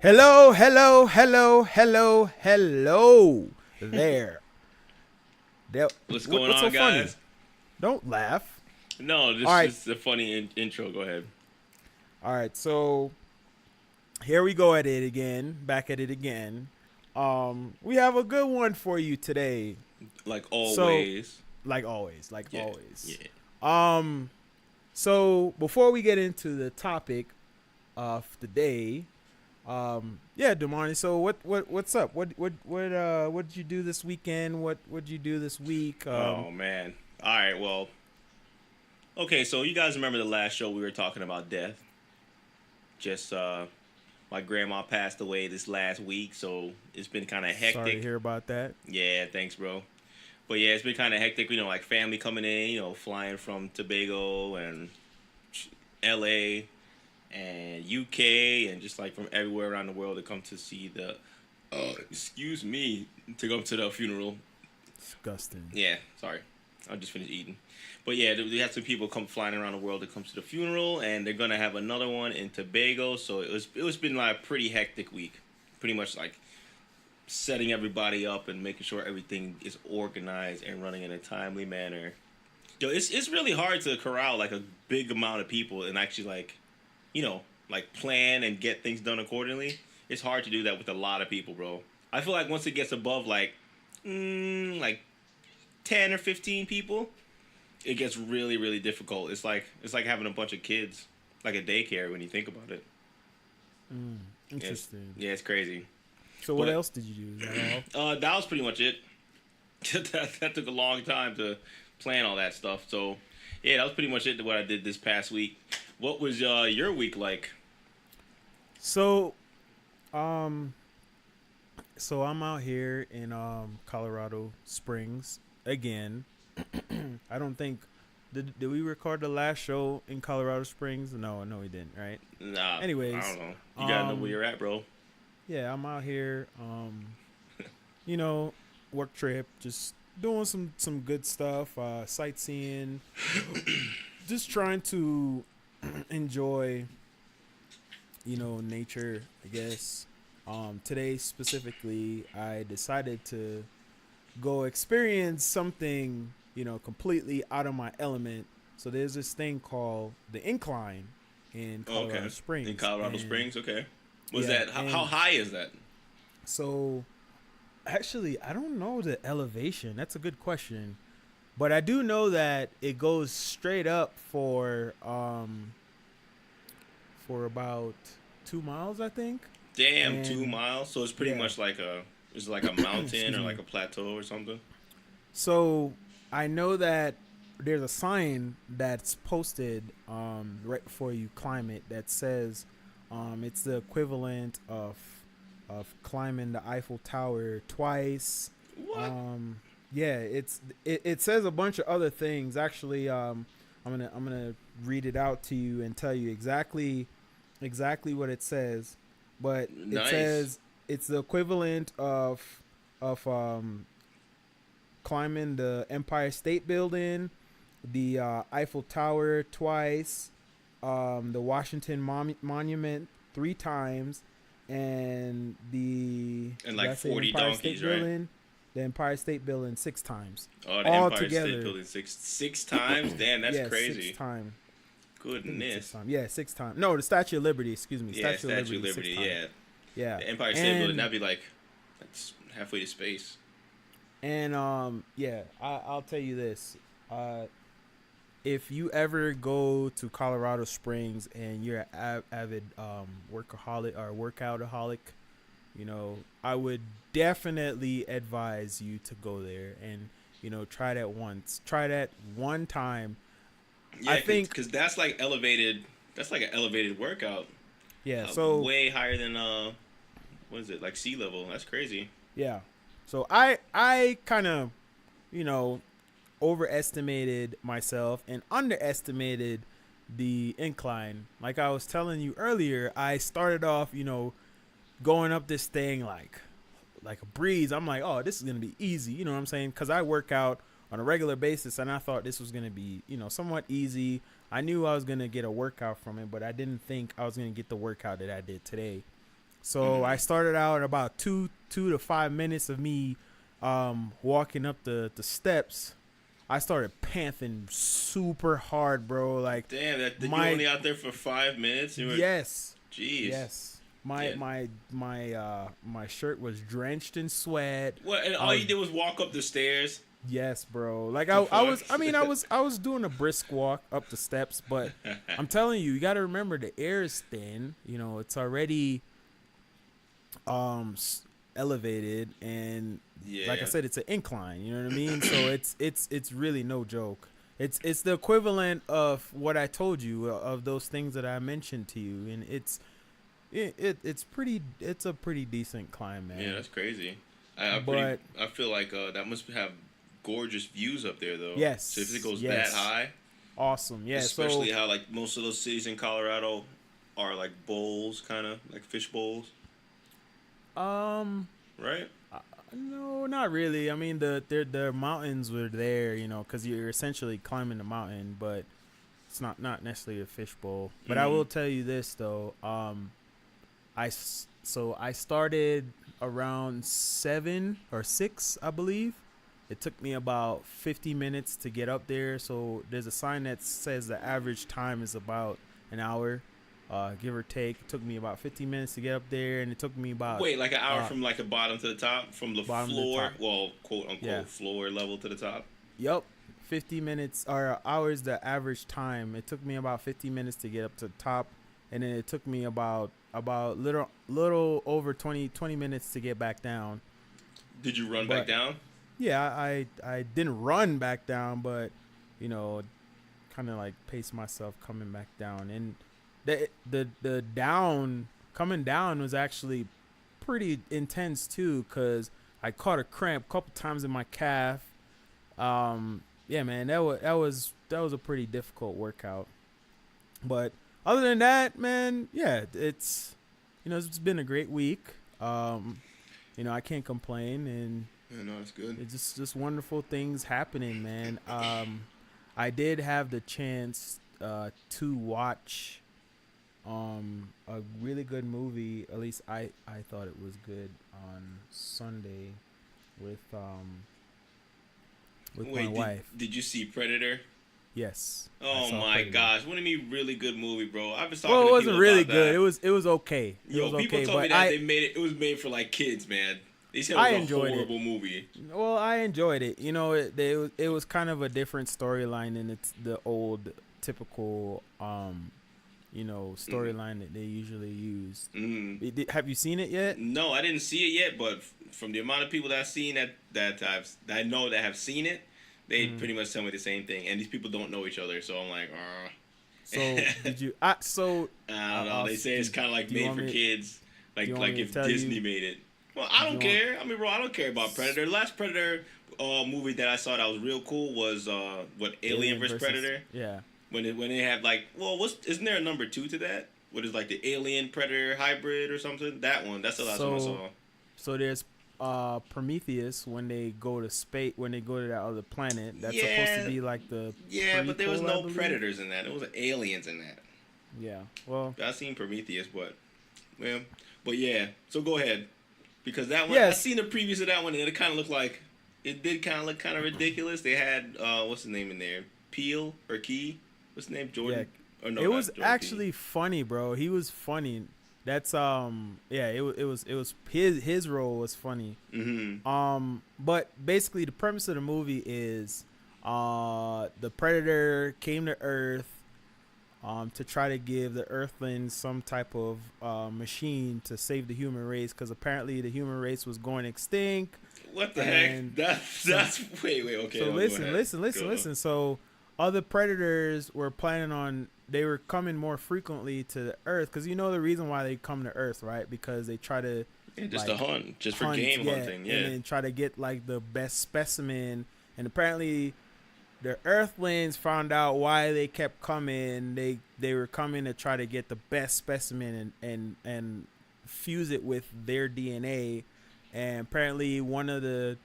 Hello, hello, hello, hello, hello there. What's going What's so on, funny? guys? Don't laugh. No, All right, this is a funny intro. Go ahead. all right. So here we go at it again. Back at it again. We have a good one for you today. Like So, always. like always, like Yeah, always. yeah. Um, so before we get into the topic of the day, yeah, Damani. So what's up? What did you do this weekend? What did you do this week? Oh man. All right. Well, okay. So you guys remember the last show we were talking about death? Just my grandma passed away this last week, so it's been kind of Sorry to hectic. hear about that. Yeah, thanks, bro. But yeah, it's been kind of hectic. Like family coming in. Flying from Tobago and L.A. and UK and just like from everywhere around the world to come to see the. Excuse me, to go to the funeral. Disgusting. Yeah, sorry. I just finished eating. But yeah, they had some people come flying around the world to come to the funeral, and they're gonna have another one in Tobago. So it was been like a pretty hectic week. Pretty much like setting everybody up and making sure everything is organized and running in a timely manner. Yo, it's really hard to corral like a big amount of people and actually like plan and get things done accordingly. It's hard to do that with a lot of people, bro. I feel like once it gets above like 10 or 15 people, it gets really really difficult. It's like having a bunch of kids, like a daycare when you think about it. It's Interesting. yeah, it's crazy. So what But else did you do? Is that all? that was pretty much it. That took a long time to plan all that stuff. So yeah, that was pretty much it to what I did this past week. What was your week like? So um, so I'm out here in Colorado Springs again. I don't think did we record the last show in Colorado Springs? No, no, we didn't. Right. Nah, I Anyways, don't know. You gotta know where um, you're at, bro. yeah, I'm out here. You know, work trip, just doing some good stuff, sightseeing, just trying to enjoy, nature. I guess. Today specifically, I decided to go experience something, completely out of my element. So there's this thing called the incline in Oh, Colorado okay. In Springs, Colorado and Springs, okay. Was yeah, that how and high is that? so actually, I don't know the elevation. That's a good question. But I do know that it goes straight up for about 2 miles, I think. Damn, two And miles. So it's pretty yeah, much like a mountain excuse or me. like a plateau or something. So I know that there's a sign that's posted right before you climb it that says it's the equivalent of climbing the Eiffel Tower twice. What? Um, yeah, it says a bunch of other things. Actually, I'm gonna read it out to you and tell you exactly what it says. But it Nice. says it's the equivalent of climbing the Empire State Building, the Eiffel Tower twice, the Washington Monument 3 times, and the And did like I say 40 Empire State donkeys, right? Building? The Empire State Building 6 times, Oh, the all Empire State together. Building six times. Damn, that's Yeah, six crazy. times. I think it's six Goodness. times. Yeah, 6 times. No, the Statue of Liberty. Excuse me, Yeah, Statue of Statue of Liberty six Liberty. times. Yeah, Yeah, the Empire State Building. and That'd be like that's halfway to space. yeah, I'll tell you this. Uh, if you ever go to Colorado Springs and you're an avid workaholic or workoutaholic, I would definitely advise you to go there and try that once. Try that one time. I Yeah, think cause that's like elevated. That's like an elevated workout. yeah. So Way higher than what is it like sea level? That's crazy. yeah. So I kind of you know overestimated myself and underestimated the incline. Like I was telling you earlier, I started off, going up this thing like a breeze. I'm like, oh, this is gonna be easy. You know what I'm saying? Because I work out on a regular basis, and I thought this was gonna be, somewhat easy. I knew I was gonna get a workout from it, but I didn't think I was gonna get the workout that I did today. So I started out about 2 to 5 minutes of me walking up the steps. I started panting super hard, bro. Like Damn, that you my only out there for 5 minutes. You were, yes, jeez. yes. My Yeah. my shirt was drenched in sweat. What? And I all was you did was walk up the stairs. Yes, bro. Like The I was. fuck? I mean, I was doing a brisk walk up the steps, but I'm telling you, you got to remember the air is thin. You know, it's already elevated, and Yeah. like I said, it's an incline. You know what I mean? So it's really no joke. It's the equivalent of what I told you of those things that I mentioned to you, and it's a pretty decent climb, man. Yeah, that's crazy. But I feel like that must have gorgeous views up there, though. Yes, So if it goes yes. that high, awesome, yeah. especially So how like most of those cities in Colorado are like bowls, kind of like fish bowls, right? no, not really. I mean, the mountains were there, you know, because you're essentially climbing the mountain, but it's not necessarily a fishbowl. But I will tell you this though. So I started around 7 or 6, I believe. It took me about 50 minutes to get up there. So there's a sign that says the average time is about an hour, give or take. It took me about 50 minutes to get up there, and it took me about Wait, like an hour from like the bottom to the top, from the bottom to the floor, top. well, quote unquote Yeah. floor level to the top. Yup, 50 minutes or hours the average time. It took me about 50 minutes to get up to the top, and then it took me about little over 20 minutes to get back down. Did you run But- back down? Yeah, I didn't run back down, but you know, kind of like pace myself coming back down, and the down coming down was actually pretty intense too, cause I caught a cramp a couple times in my calf. Yeah, man, that was a pretty difficult workout, but other than that, man, yeah, it's it's been a great week. I can't complain, and Yeah, no, that's good. it's just wonderful things happening, man. I did have the chance to watch a really good movie. At least I thought it was good on Sunday with my wife. Did you see Predator? Yes. I Oh saw my Predator. gosh, what do you mean really good movie, bro? I've been talking Well, it to wasn't people really about good. that. It was okay. Yo, it was people okay, told me but that it was made for like kids, man. They said I it was a enjoyed it. horrible movie. Well, I enjoyed it. It was kind of a different storyline than it's the old typical storyline that they usually use. Have you seen it yet? No, I didn't see it yet, but from the amount of people that I've seen that I know that have seen it, they pretty much tell me the same thing. And these people don't know each other, so I'm like, So did you? I don't know. They say it's kind of like do you made want for me- kids, do you like want me to if tell Disney you- made it. Well, I don't do you care. I mean, bro, I don't care about Predator. The last Predator movie that I saw that was real cool was Alien vs Predator. Yeah. When they have like, isn't there a number 2 to that? What is like the Alien Predator hybrid or something? That one. That's the last one I saw. So there's Prometheus when they go to space, when they go to that other planet. That's supposed Yeah. to be like the Yeah, but there was prequel, I no believe. predators in that. There was aliens in that. Yeah. Well. I seen Prometheus, but yeah. So go ahead, because that one Yes. I seen the previews of that one, and it kind of looked like it did kind of look kind of ridiculous. They had what's his name in there? Peel or Key? What's his name? Jordan? Yeah. Or no, It not was Jordan actually Peele. funny, bro. He was funny. That's it was his role was funny. But basically the premise of the movie is the Predator came to Earth to try to give the Earthlings some type of machine to save the human race, because apparently the human race was going extinct. What the and heck? That's wait okay. So go listen, ahead. listen. So other predators were planning on, they were coming more frequently to the Earth, because you know the reason why they come to Earth, right? Because they try to Yeah, just like, to hunt, just for hunt, game hunting. Yeah. and then try to get like the best specimen. And apparently the Earthlings found out why they kept coming. They were coming to try to get the best specimen and fuse it with their DNA. And apparently one of the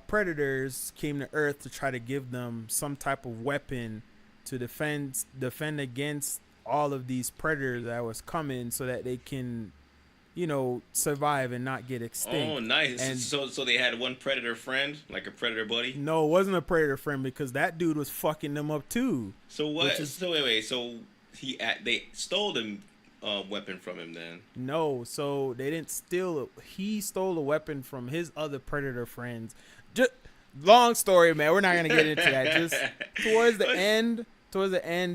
predators came to Earth to try to give them some type of weapon to defend against all of these predators that was coming, so that they can survive and not get Oh, extinct. nice. And So they had one predator friend, like a predator buddy. no, it wasn't a predator friend because that dude was fucking them up too. So Which what? is So wait. So they stole the weapon from him then. no, so they didn't steal it. He stole a weapon from his other predator friends. Just long story, man. We're not gonna get into that. Just towards the end,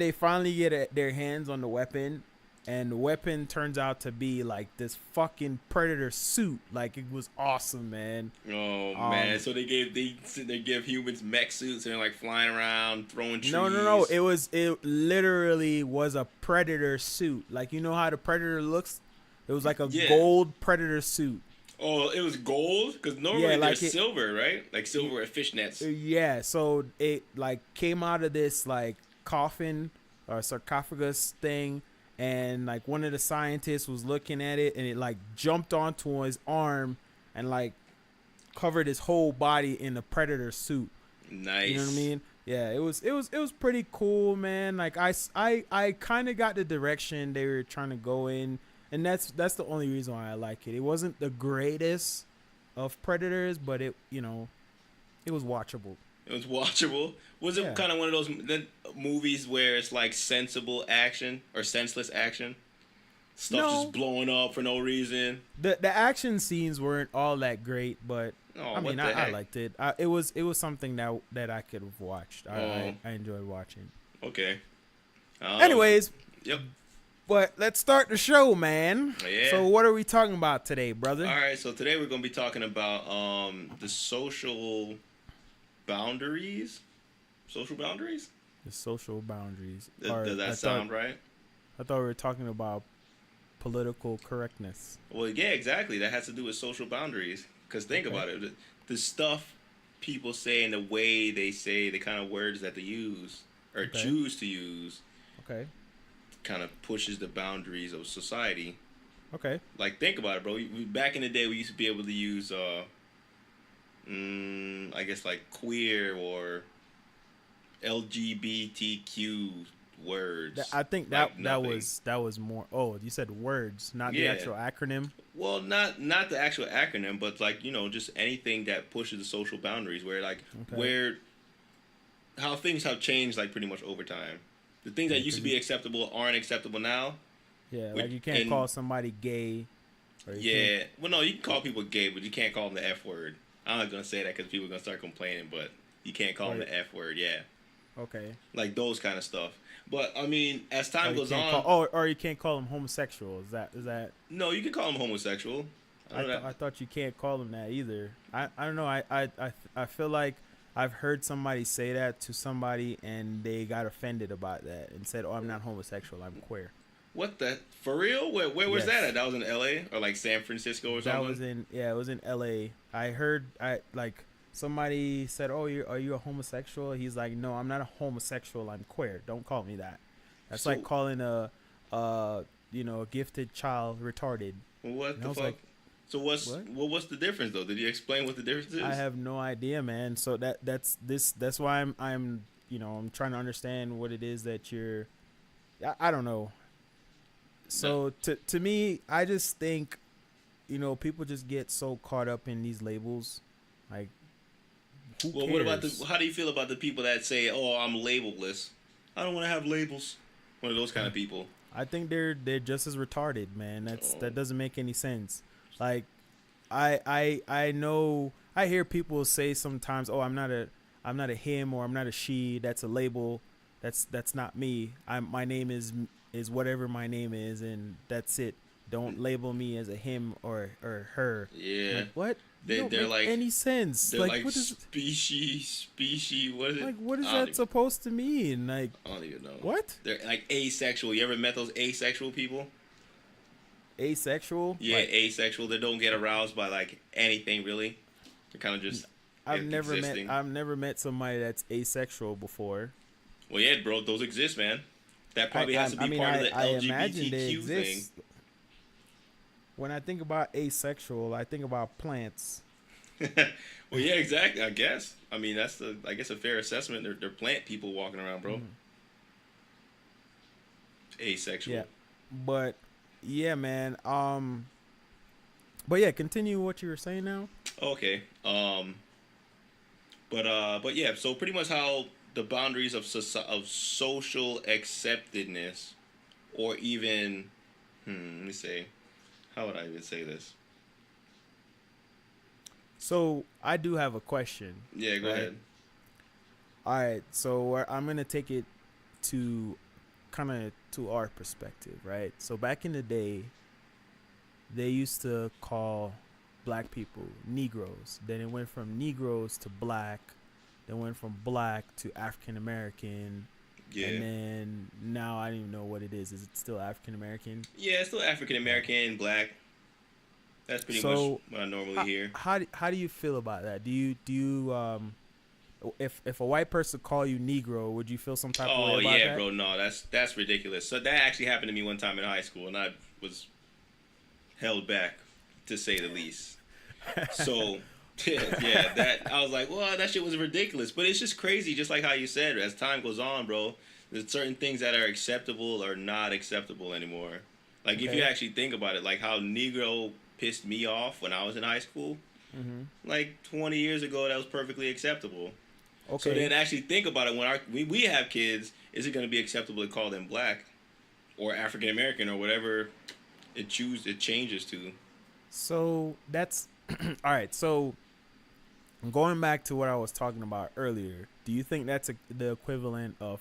they finally get their hands on the weapon, and the weapon turns out to be like this fucking predator suit. Like it was awesome, man. Oh man! So they give humans mech suits and they're like flying around, throwing trees. No. It literally was a predator suit. Like you know how the predator looks. It was like a gold predator suit. Oh, it was gold? Because normally like they're silver, right? Like silver with fishnets. Yeah, so it like came out of this like coffin or sarcophagus thing, and like one of the scientists was looking at it, and it like jumped onto his arm and like covered his whole body in a predator suit. Nice. You know what I mean? Yeah, it was pretty cool, man. Like I kind of got the direction they were trying to go in. And that's the only reason why I like it. It wasn't the greatest of Predators, but it was watchable. It was watchable. Was it kind of one of those movies where it's like sensible action or senseless action? Stuff just blowing up for no reason. The action scenes weren't all that great, but I liked it. It was something that I could have watched. I enjoyed watching. Okay. Anyways. Yep. But let's start the show, man. Yeah. So what are we talking about today, brother? All right. So today we're going to be talking about the social boundaries. Social boundaries? The social boundaries. Does that sound right? I thought we were talking about political correctness. Well, yeah, exactly. That has to do with social boundaries. Because think about it. The stuff people say and the way they say, the kind of words that they use or choose to use. Okay. Kind of pushes the boundaries of society. Okay. Like, think about it, bro. Back in the day, we used to be able to use, I guess, like, queer or LGBTQ words. I think that was more. Oh, you said words, not the actual acronym. Well, not the actual acronym, but like just anything that pushes the social boundaries, where like how things have changed, like pretty much over time. The things that used to be acceptable aren't acceptable now. Yeah, like you can't call somebody gay. Well, no, you can call people gay, but you can't call them the F word. I'm not gonna say that because people are gonna start complaining, but you can't call them the F word. Yeah. Okay. Like those kind of stuff. But I mean, as time goes on, or you can't call them homosexual. Is that? No, you can call them homosexual. I thought you can't call them that either. I don't know. I feel like I've heard somebody say that to somebody and they got offended about that and said, "Oh, I'm not homosexual. I'm queer." What the? For real? Where was that at? That was in L.A. or like San Francisco or something? It was in L.A. I heard somebody said, "Oh, are you a homosexual?" He's like, "No, I'm not a homosexual. I'm queer. Don't call me that." That's like calling a gifted child retarded. What the fuck? Like, so what's the difference though? Did you explain what the difference is? I have no idea, man. So that's why I'm trying to understand what it is that you're. I don't know. So to me, I just think, people just get so caught up in these labels, like. Who cares? What about how do you feel about the people that say, "Oh, I'm labelless. I don't want to have labels." One of those kind of people. I think they're just as retarded, man. That doesn't make any sense. Like, I know I hear people say sometimes, "Oh, I'm not a him or I'm not a she. That's a label. That's not me. My name is whatever my name is, and that's it. Don't label me as a him or her." Yeah. Like, what? They're make like any sense. They're like what is species. What is it? Like, what is that supposed to mean? Like, I don't even know. What? They're like asexual. You ever met those asexual people? Asexual? Yeah, asexual. They don't get aroused by like anything really. They're kind of just. I've never met somebody that's asexual before. Well, yeah, bro, those exist, man. That probably has to be part of the LGBTQ thing. When I think about asexual, I think about plants. Well, yeah, exactly. I guess. I mean, that's a fair assessment. They're plant people walking around, bro. Asexual. Yeah, but yeah, man. But yeah, continue what you were saying now. Okay. But yeah. So pretty much how the boundaries of social acceptedness, or even, let me say, how would I even say this? So I do have a question, Yeah. Go right? ahead. All right, so I'm gonna take it to kind of to our perspective, right? So back in the day, they used to call black people Negroes. Then it went from Negroes to black. Then went from black to African American, and Yeah. then now I don't even know what it is. Is it still African American? Yeah. It's still African American, black. That's pretty much So what I normally how hear. how do you feel about that? Do you if a white person call you Negro, would you feel some type of way Oh about yeah, that? bro. No, that's ridiculous. So that actually happened to me one time in high school, and I was held back, to say the least. So yeah, that I was like, well, that shit was ridiculous. But it's just crazy, just like how you said. As time goes on, bro, there's certain things that are acceptable or not acceptable anymore. Like if you Okay. actually think about it, like how Negro pissed me off when I was in high school, Mm-hmm. like 20 years ago, that was perfectly acceptable. So Okay. then actually think about it, when we have kids, is it going to be acceptable to call them black or African American or whatever it changes to? So that's all right. So going back to what I was talking about earlier, do you think that's the equivalent of,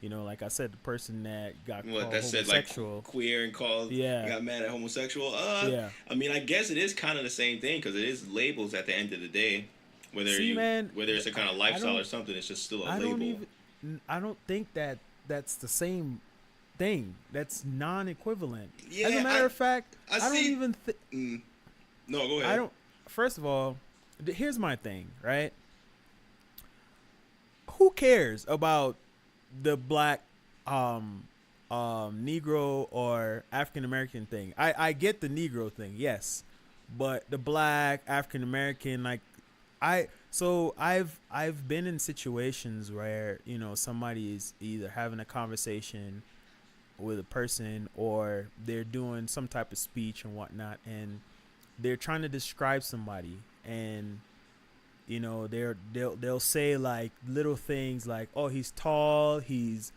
like I said, the person that got What called that said, like homosexual? queer and called Yeah. got mad at homosexual. Yeah. I mean, I guess it is kind of the same thing because it is labels at the end of the day. See, man, Whether it's a kind of I lifestyle or don't, something, it's just still a I don't label. even, I don't think that that's the same thing. That's non-equivalent. As a Yeah, matter of fact, I I don't see. even. Mm, no, go I ahead. don't. First of all, here's my thing, right? Who cares about the black, um, Negro or African American thing? I get the Negro thing, yes, but the black African American, like, I've been in situations where somebody is either having a conversation with a person or they're doing some type of speech and whatnot, and they're trying to describe somebody, and they'll say like little things like, oh, he's tall, he's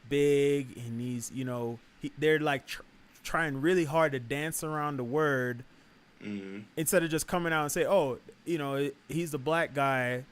big, and they're like trying really hard to dance around the word Mm. instead of just coming out and say, oh, he's a black guy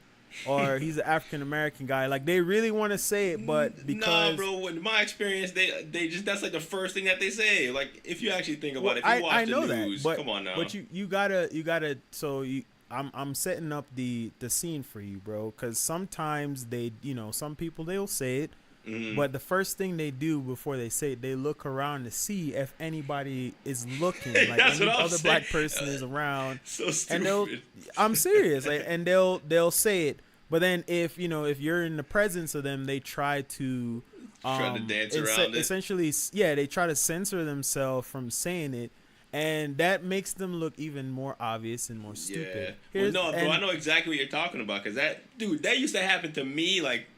or he's an African American guy. Like they really want to say it, but Nah, because bro. In my experience, they just that's like the first thing that they say. Like if you actually think well, about it, if you watch I the know news, that, come on now. but you gotta so you I'm setting up the scene for you, bro, because sometimes they some people they'll say it, Mhm. but the first thing they do before they say it, they look around to see if anybody is looking, like That's any what I'm other saying. black person is around, So and they'll stupid. I'm serious, like, and they'll say it, but then if if you're in the presence of them, they try to Trying to dance around it. essentially, yeah, they try to censor themselves from saying it, and that makes them look even more obvious and more Yeah. stupid. Well, no, bro. I And know exactly what you're talking about because that used to happen to me like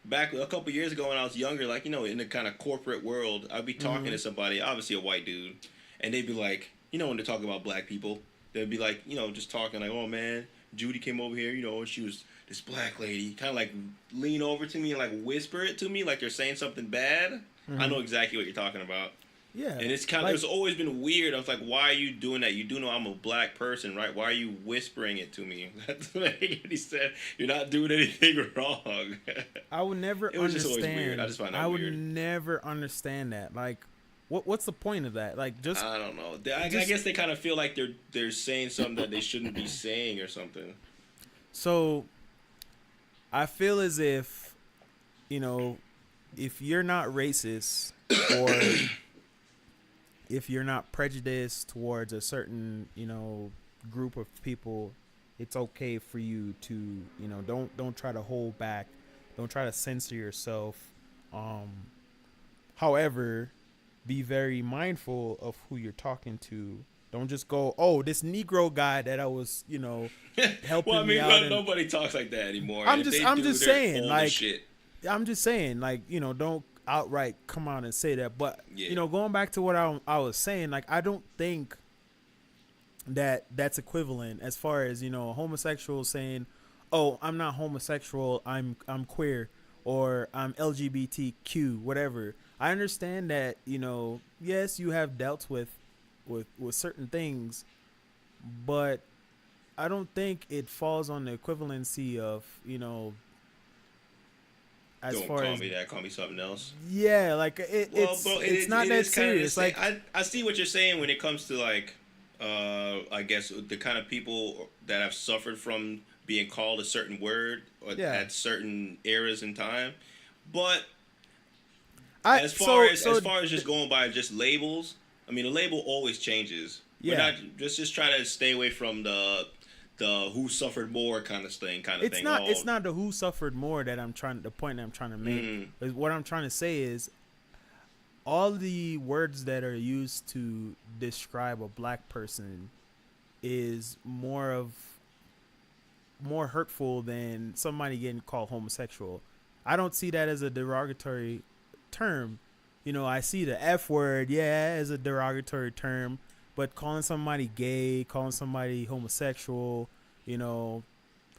back a couple years ago when I was younger. Like in the kind of corporate world, I'd be talking Mhm. to somebody, obviously a white dude, and they'd be like, when they're talking about black people, they'd be like, just talking like, oh man, Judy came over here, and she was this black lady, kind of like lean over to me and like whisper it to me like they're saying something bad. I know exactly what you're talking about. yeah, And it's kind of, like, it's always been weird. I was like, why are you doing that? You do know I'm a black person, right? Why are you whispering it to me? That doesn't make any sense. You're not doing anything wrong. I would never It was just always understand. weird. I just find that I would weird. never understand that. Like, what's the point of that? Like, just I don't know. I just- guess they kind of feel like they're saying something that they shouldn't be saying or something. so. I feel as if, if you're not racist or if you're not prejudiced towards a certain, group of people, it's okay for you to, don't try to hold back, don't try to censor yourself. However, be very mindful of who you're talking to. Don't just go, oh, this Negro guy that I was, helping Well, I me mean, out. And nobody talks like that anymore. I'm If just- they I'm do, just they're saying, old as like, shit. I'm just saying, like, don't outright come out and say that. But, Yeah. going back to what I was saying, like, I don't think that's equivalent as far as a homosexual saying, "Oh, I'm not homosexual. I'm queer." Or I'm LGBTQ, whatever. I understand that yes, you have dealt with certain things, but I don't think it falls on the equivalency of as Don't far call as me that. Call me something else. yeah, like Well, bro, it's not it that is kind of the serious. same. Like I see what you're saying when it comes to like, I guess the kind of people that have suffered from being called a certain word or yeah, at certain eras in time, but I as far as just going by just labels, I mean, a label always changes. We're yeah. not just try to stay away from the who suffered more kind of It's thing. not Oh, it's not the who suffered more that I'm trying the point that I'm trying to make. mm, Is what I'm trying to say is all the words that are used to describe a black person is more hurtful than somebody getting called homosexual. I don't see that as a derogatory term. I see the F word, yeah, as a derogatory term, but calling somebody gay, calling somebody homosexual, you know,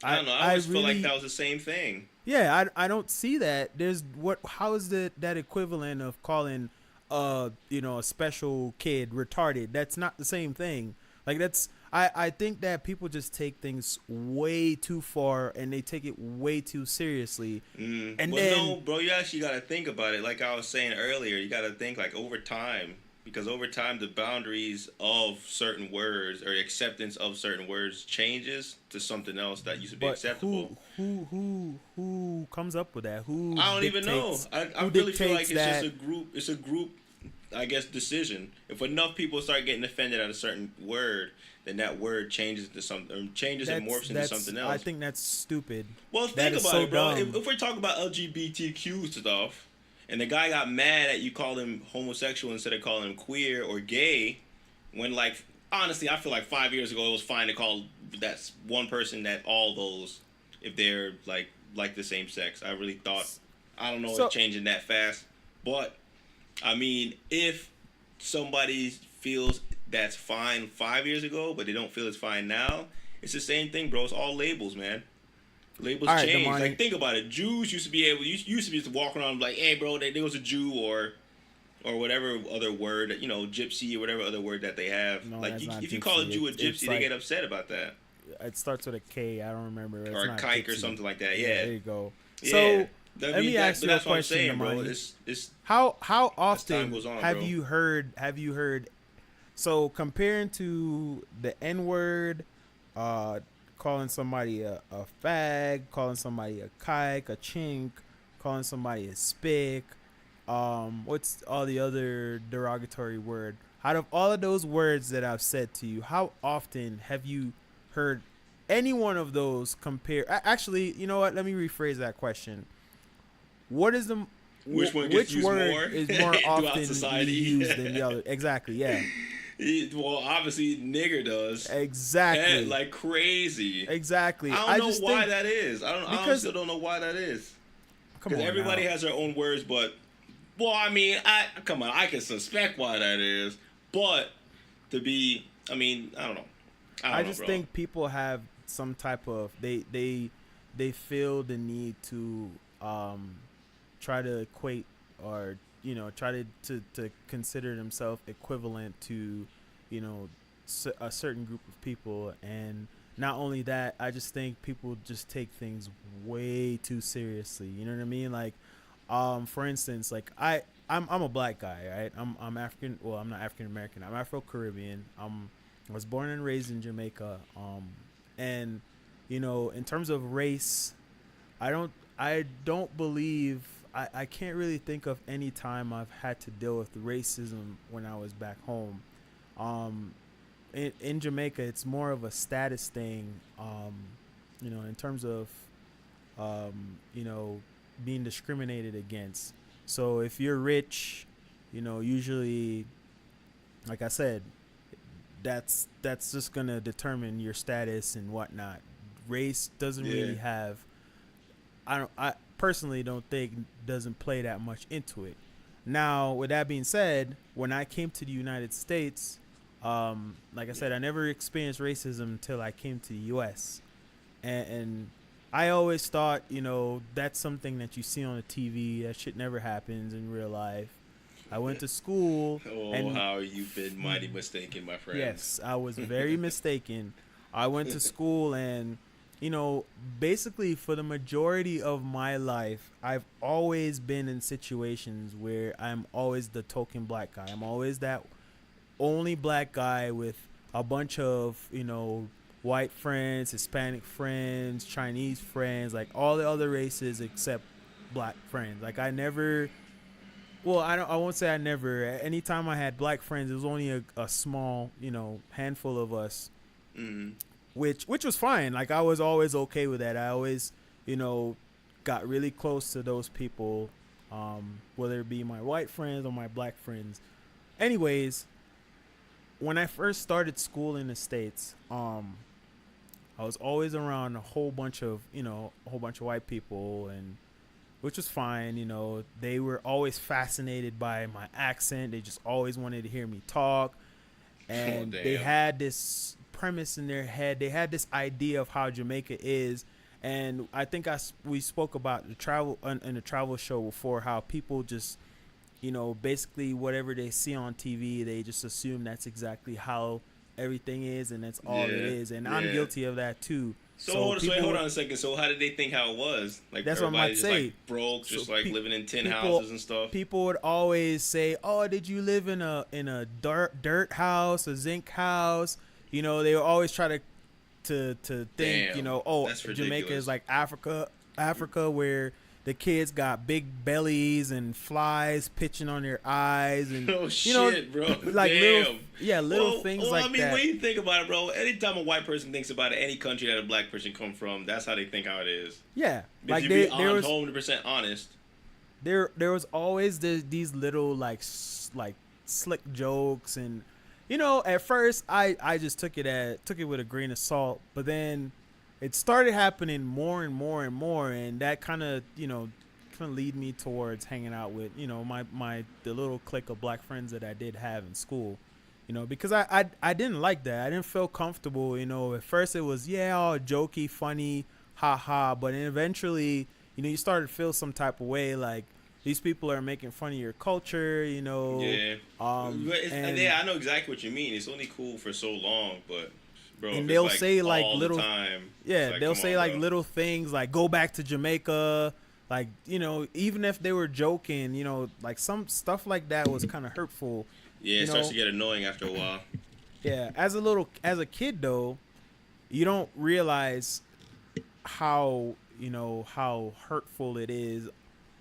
I I don't know. I I always feel like really that was the same thing. yeah, I don't see that. There's what how is that equivalent of calling a special kid retarded? That's not the same thing. Like that's I think that people just take things way too far and they take it way too seriously. And Well, no, then bro, you actually got to think about it. Like I was saying earlier, you got to think like over time, because over time the boundaries of certain words or acceptance of certain words changes to something else that used to be but acceptable. who comes up with that? Who I don't even know. dictates I who really feel dictates like it's just that a group. It's a group, I guess, decision. If enough people start getting offended at a certain word, then that word changes to something, or changes and morphs into that's something I else. think that's stupid. Well, That think is about so it, bro. dumb. If we're talking about LGBTQ stuff, and the guy got mad at you called him homosexual instead of calling him queer or gay, when like honestly, I feel like 5 years ago it was fine to call that one person that all those if they're like the same sex. I really thought I don't know So it's changing that fast, but I mean if somebody feels that's fine 5 years ago, but they don't feel it's fine now, it's the same thing, bro. It's all labels, man. Labels all right, change. Damani. Like think about it. Jews used to be able. Used to be able to walk around like, hey, bro, there was a Jew or whatever other word, gypsy or whatever other word that they have. No, Like that's not if you call a gypsy. Jew a It's gypsy, they like get upset about that, it starts with a K. I don't remember. It's or a not kike or gypsy. something like that. Yeah, Yeah, there you go. yeah. So I let mean me that, ask but you a that's what I'm question, saying, bro. Damani. It's How as time often goes on, have bro. you heard so comparing to the N word, uh calling somebody a fag, calling somebody a kike, a chink, calling somebody a spick, what's all the other derogatory word? Out of all of those words that I've said to you, how often have you heard any one of those compare? Actually, you know what? Let me rephrase that question. What is the Which one gets which used word more is more throughout oftenly society? used than the other? Exactly. Yeah. Well, obviously, nigger does. And Exactly. like crazy. Exactly. I don't I know just why think that is. I because still don't know why that is. come Because on everybody now. has their own words, but well, I mean, I come on, I can suspect why that is, but to be, I mean, I I don't know, just bro. think people have some type of they feel the need to um try to equate or try to consider themselves equivalent to a certain group of people. And not only that, I just think people just take things way too seriously, you know what I mean? Like for instance, like I'm a black guy, right? I'm African. Well, I'm not African American. I'm Afro Caribbean. I was born and raised in Jamaica. And in terms of race, I don't believe I can't really think of any time I've had to deal with racism when I was back home. Um, in Jamaica, it's more of a status thing. In terms of being discriminated against. So if you're rich, usually, like I said, that's just gonna determine your status and whatnot. Race doesn't Yeah. really have. I personally don't think doesn't play that much into it. Now, with that being said, when I came to the United States, Like I said, I never experienced racism until I came to the U.S. And I always thought, that's something that you see on the TV. That shit never happens in real life. I went to school, Oh, and how you've been mighty mistaken, my friends. yes, I was very mistaken. I went to school, and you know, basically for the majority of my life, I've always been in situations where I'm always the token black guy. I'm always that only black guy with a bunch of, white friends, Hispanic friends, Chinese friends, like all the other races except black friends. Like I never, well, I won't say I never. Anytime I had black friends, it was only a small, handful of us, Mm. which was fine. Like I was always okay with that. I always, you know, got really close to those people, whether it be my white friends or my black friends. Anyways, when I first started school in the States, I was always around a whole bunch of white people, and which was fine. They were always fascinated by my accent. They just always wanted to hear me talk, and they damn. had this premise in their head. They had this idea of how Jamaica is, and I think we spoke about the travel in the travel show before, how people just basically whatever they see on TV, they just assume that's exactly how everything is, and that's all it Yeah. is. And I'm Yeah. guilty of that too. So, People, hold on a second. So how did they think how it was? Like that's what I'm about everybody to just say. like broke, just So like living in tin people, houses and stuff. people would always say, "Oh, did you live in a dirt house, a zinc house?" They would always try to think, Damn, oh, that's Jamaica ridiculous. is like Africa where the kids got big bellies and flies pitching on their eyes, and Oh shit, bro! like Damn. little things like I mean, that. when you think about it, bro, anytime a white person thinks about any country that a black person come from, that's how they think how it is. Yeah, If like you there be was 100% honest. there was always these little like slick jokes, and at first I just took it with a grain of salt, but then it started happening more and more and more, and that kind of lead me towards hanging out with the little clique of black friends that I did have in school, because I didn't like that. I didn't feel comfortable. At first it was all jokey, funny, ha ha, but then eventually you started to feel some type of way, like these people are making fun of your culture, Yeah. and Yeah, I know exactly what you mean. It's only cool for so long, but bro, and if they'll it's say like all little the time. yeah, it's like, they'll come say on, like bro. little things like go back to Jamaica, like even if they were joking, like some stuff like that was kind of hurtful. Yeah, you it starts know? to get annoying after a while. Yeah, as a kid though, you don't realize how hurtful it is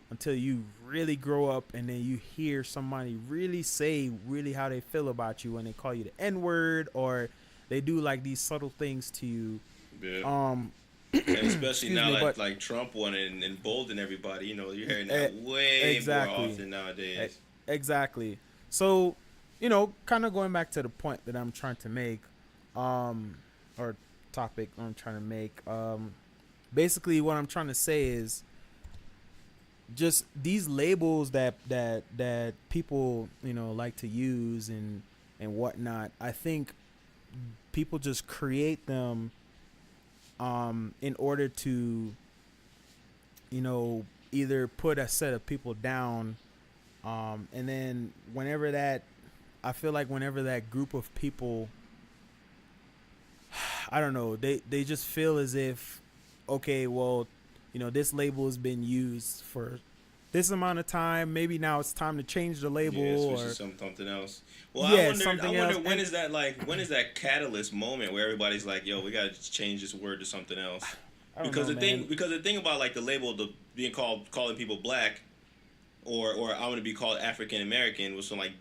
until you really grow up, and then you hear somebody really say really how they feel about you when they call you the N word, or they do like these subtle things to you. Yeah. Um, And especially excuse now me, that but like Trump won and emboldened everybody, you're hearing that way exactly. more often nowadays. Exactly. So, kind of going back to the point that I'm trying to make, or topic I'm trying to make. Basically, what I'm trying to say is just these labels that people like to use and whatnot. I think people just create them in order to either put a set of people down, and then I feel like whenever that group of people, I don't know, they just feel as if, okay, well, this label has been used for this amount of time. Maybe now it's time to change the label, Yeah, switch or to something else. Well, Yeah, I something wonder else. when is that when is that catalyst moment where everybody's like, yo, we gotta just change this word to something else. I don't Because know, man. the thing about like the label, the being calling people black, or I want to be called African American, was from like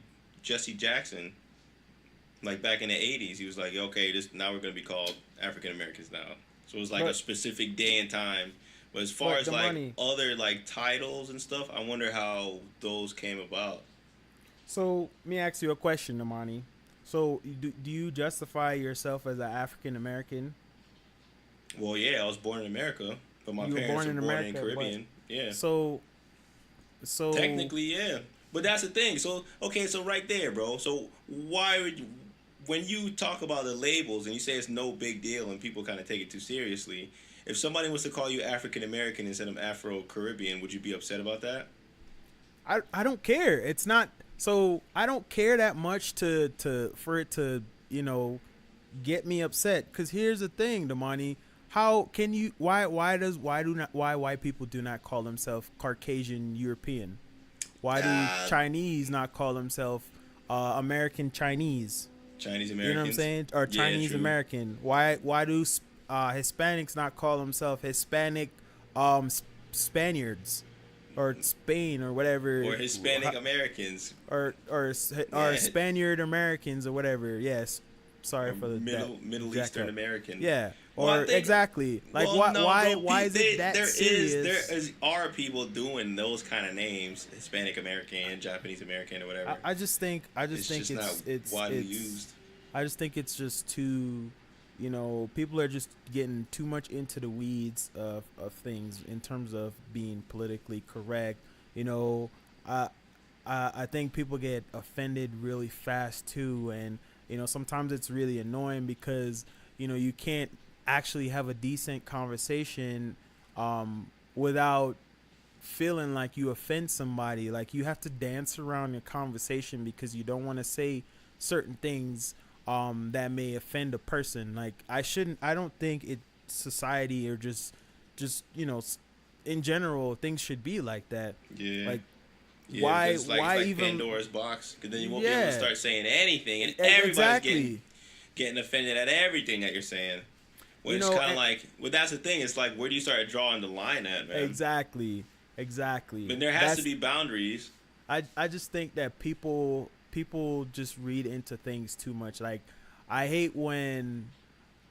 Jesse Jackson. Like back in the '80s, he was like, okay, now we're gonna be called African Americans now. So it was like a But- specific day and time. But as far But as the like money- other like titles and stuff, I wonder how those came about. So let me ask you a question, Amani. So do you justify yourself as an African American? Well, yeah, I was born in America, but my You were parents born were in born America, in but- Caribbean. Yeah, So technically, yeah. But that's the thing. So okay, so right there, bro. So why would you? when you talk about the labels and you say it's no big deal and people kind of take it too seriously, if somebody was to call you African American instead of Afro Caribbean, would you be upset about that? I don't care. It's not so I don't care that much to for it to, you know, get me upset. Cause here's the thing, Damani. How can you why white people do not call themselves Caucasian European? Why do Uh, Chinese not call themselves American Chinese? Chinese You know what I'm Americans. saying? Or Yeah, Chinese true. American? Why do Hispanics not call themselves Hispanic Spaniards or Spain or whatever, Or Hispanic Americans. or Yeah. Spaniard Americans or whatever? Yes. Sorry Or for that Middle jack Eastern up. American. Yeah. Well, I Or think. exactly. Like Well, no, bro. why is it that serious? Are people doing those kind of names, Hispanic American, Japanese American, or whatever. I just think It's just not widely used. I just think it's just too, you know, people are just getting too much into the weeds of things in terms of being politically correct. You know, I I think people get offended really fast too, and you know sometimes it's really annoying because you know you can't actually have a decent conversation without feeling like you offend somebody. Like you have to dance around your conversation because you don't want to say certain things that may offend a person. Like I don't think it society or just you know in general things should be like that. Yeah. Like Yeah, why because it's why like even Pandora's box. Because then you won't be able to yeah start saying anything, and everybody's exactly getting offended at everything that you're saying. When you it's know kind of like, well, that's the thing. It's like, where do you start drawing the line at, man? exactly But there has to that's be boundaries. I just think that people just read into things too much. Like I hate when,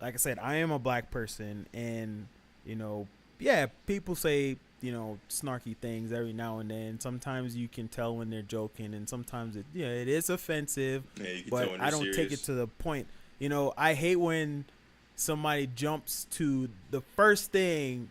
like I said, I am a black person, and you know, yeah, people say you know snarky things every now and then. Sometimes you can tell when they're joking, and sometimes it is offensive, Yeah, you can tell but when I they're don't take it serious. to the point. You know, I hate when somebody jumps to the first thing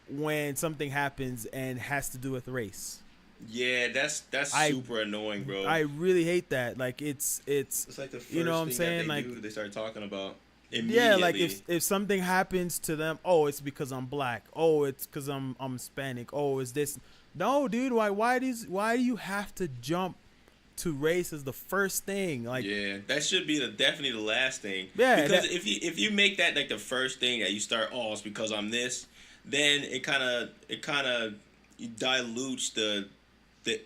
when something happens and has to do with race. Yeah, that's I super annoying, bro. I really hate that. Like it's It's like the you know what first I'm thing that saying? they Like do, they start talking about yeah, like immediately. if something happens to them, oh, it's because I'm black. Oh, it's because I'm Hispanic. Oh, is this? No, dude. Why do you have to jump to race as the first thing? Like Yeah, that should be definitely the last thing. yeah, Because that if you make that like the first thing that you start, oh, it's because I'm this, then it kind of dilutes the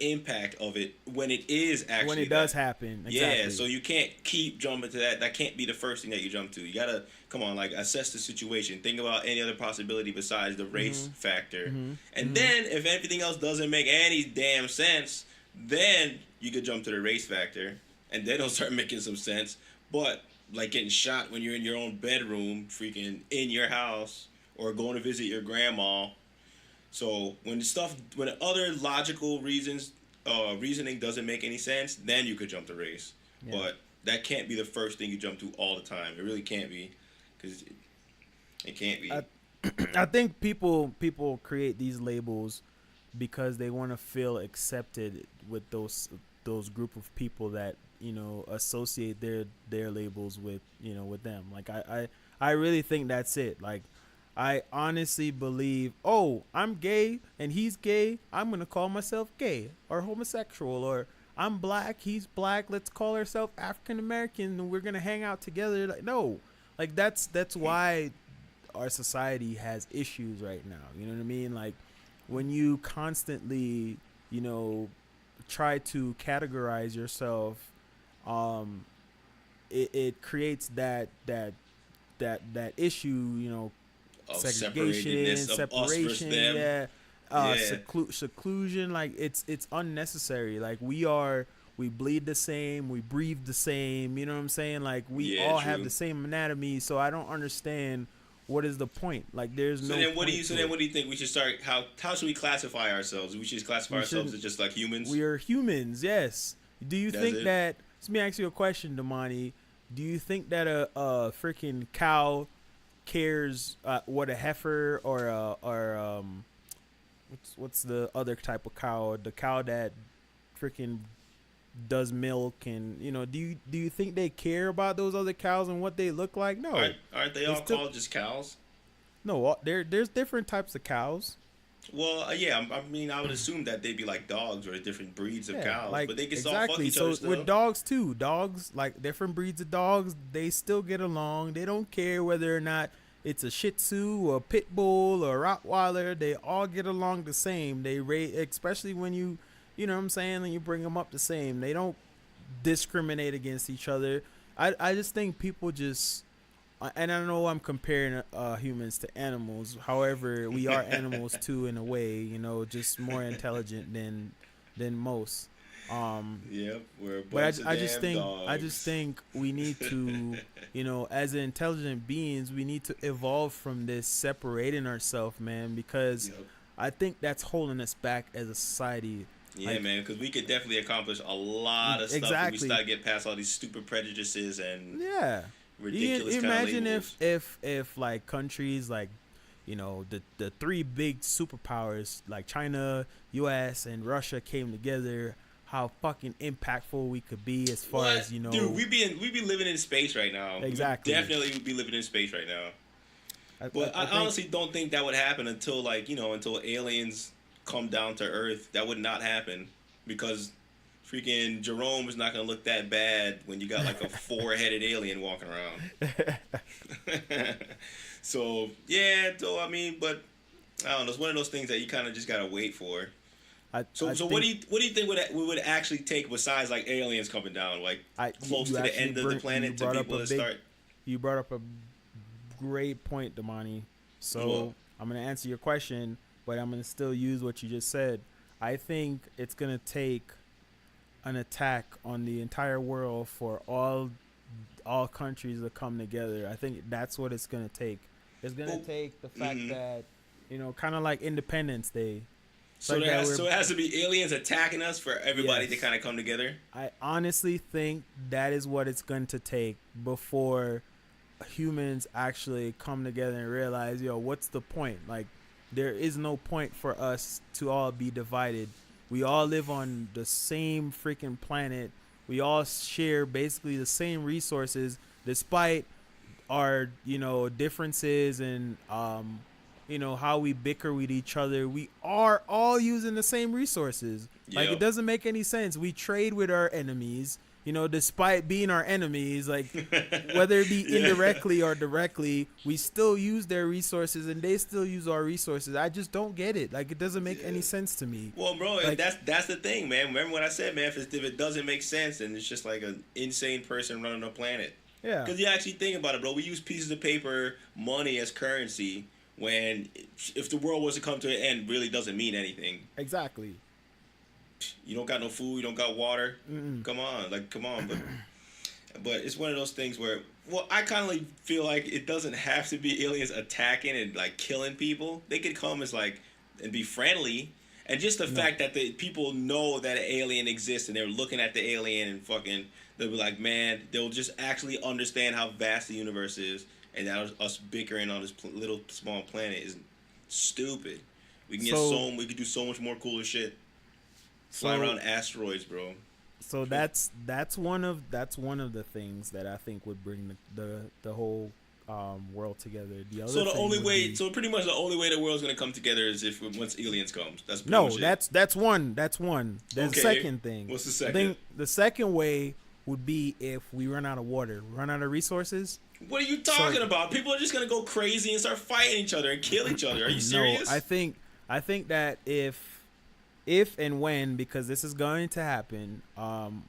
impact of it when it is when actually it does that. happen, Yeah, exactly. so you can't keep jumping to that. That can't be the first thing that you jump to. You gotta come on, like assess the situation. Think about any other possibility besides the race Mhm. factor, Mhm. and Mhm. then if everything else doesn't make any damn sense, then you could jump to the race factor, and then it'll start making some sense. But like getting shot when you're in your own bedroom, freaking in your house, or going to visit your grandma. So when other logical reasoning doesn't make any sense, then you could jump the race. Yeah. But that can't be the first thing you jump to all the time. It really can't be, because it can't be. I I think people create these labels because they want to feel accepted with those group of people that you know associate their labels with you know with them. Like I really think that's it. Like I honestly believe, oh, I'm gay and he's gay. I'm gonna call myself gay or homosexual, or I'm black, he's black. Let's call ourselves African American and we're gonna hang out together. Like no, like that's why our society has issues right now. You know what I mean? Like when you constantly, you know, try to categorize yourself, um, it creates that issue. You know, Of segregation, separatedness of us versus separation, them. yeah, Yeah. seclusion. Like it's unnecessary. Like we bleed the same, we breathe the same. You know what I'm saying? Like we Yeah, all have true. the same anatomy. So I don't understand what is the point. Like there's So no then, what do you? point So to then, it. what do you think we should start? How should we classify ourselves? We should classify We ourselves shouldn't. as just like humans. We are humans. Yes. Do you That's think it. that? Let me ask you a question, Damani. Do you think that a freaking cow cares what a heifer or what's the other type of cow? The cow that freaking does milk, and do you think they care about those other cows and what they look like? No, Aren't they they all still called just cows? no. There's different types of cows. Well, yeah, I mean, I would assume that they'd be like dogs or different breeds of Yeah, cows, like but they can all fuck exactly. each other So with still. dogs too, dogs like different breeds of dogs, they still get along. They don't care whether or not it's a Shih Tzu or a Pit Bull or a Rottweiler. They all get along the same. They rate, especially when you know what I'm saying, when you bring them up the same. They don't discriminate against each other. I just think people just and I know I'm comparing humans to animals. However, we are animals too in a way. Just more intelligent than most. Yep, we're a But bunch of I just damn think I just dogs. think we need to, as intelligent beings, we need to evolve from this separating ourselves, man, because Yep. I think that's holding us back as a society. Yeah, Like man, because we could definitely accomplish a lot of stuff if we exactly, start to get past all these stupid prejudices and yeah. ridiculous kind of Imagine labels. if like countries like the three big superpowers like China, U.S. and Russia came together, how fucking impactful we could be as far What, as dude? We be living in space right now. exactly. We definitely would be living in space right now. But I I think honestly don't think that would happen until until aliens come down to Earth. That would not happen because freaking Jerome is not gonna look that bad when you got like a four-headed alien walking around. So yeah, so I mean, but I don't know. It's one of those things that you kind of just gotta wait for. So I so think what do you think we would actually take besides like aliens coming down, like close you to the actually end of the planet to people to start? you brought up a great point, Damani. Well, So I'm gonna answer your question, but I'm gonna still use what you just said. I think it's gonna take an attack on the entire world for all countries to come together. I think that's what it's gonna take. It's gonna well, take the fact mhm. that kind of like Independence Day. It's So like that we're so it has to be aliens attacking us for everybody to yes. kind of come together. I honestly think that is what it's going to take before humans actually come together and realize, what's the point? Like, there is no point for us to all be divided. We all live on the same freaking planet. We all share basically the same resources, despite our differences and how we bicker with each other. We are all using the same resources. Like, it Yep. doesn't make any sense. We trade with our enemies, despite being our enemies. Like, whether it be Yeah. indirectly or directly, we still use their resources and they still use our resources. I just don't get it. Like, it doesn't make any sense to me. Well, bro, Like, that's the thing, man. Remember what I said, man? If it doesn't make sense, then it's just like an insane person running a planet. yeah, Because you actually think about it, bro. We use pieces of paper, money as currency. When if the world was to come to an end, really doesn't mean anything. exactly. You don't got no food, you don't got water. Mm-mm. Come on. But it's one of those things where, well, I kind of feel like it doesn't have to be aliens attacking and like killing people. They could come as like and be friendly, and just the No, fact that the people know that an alien exists and they're looking at the alien and fucking, they'll be like, man, they'll just actually understand how vast the universe is, and that us bickering on this little small planet is stupid. We can so we could do so much more cooler shit. Fly so around asteroids, bro. so that's one of the things that I think would bring the whole world together. The other So the thing only would way, be so pretty much the only way the world's gonna come together is if once aliens comes. That's pretty no. much it. That's one. That's one. There's Okay. a second thing. What's the I second? think the second way would be if we run out of water, run out of resources. What are you talking about? People are just gonna go crazy and start fighting each other and kill each other. Are you serious? No, I think that if and when, because this is going to happen,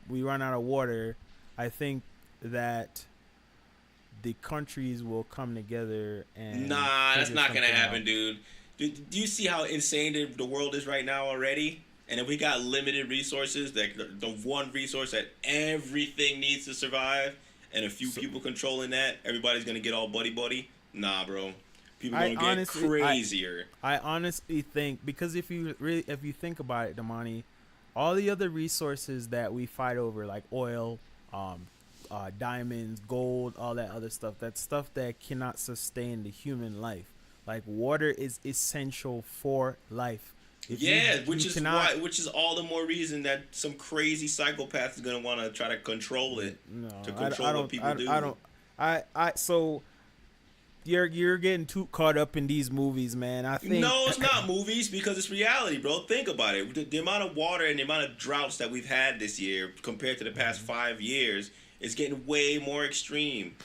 we run out of water, I think that the countries will come together and Nah, that's figure not gonna something happen, out. dude. Do you see how insane the world is right now already? And if we got limited resources, like the one resource that everything needs to survive, and a few So, people controlling that, everybody's gonna get all buddy buddy. Nah, bro. People I gonna get honestly, crazier. I honestly think, because if you think about it, Damani, all the other resources that we fight over, like oil, diamonds, gold, all that other stuff, that's stuff that cannot sustain the human life. Like, water is essential for life. If Yeah, you cannot, which is all the more reason that some crazy psychopath is gonna want to try to control it, no, to I control what don't, people I do. don't, so you're getting too caught up in these movies, man. I think No, it's not movies because it's reality, bro. Think about it. The amount of water and the amount of droughts that we've had this year compared to the past 5 years is getting way more extreme.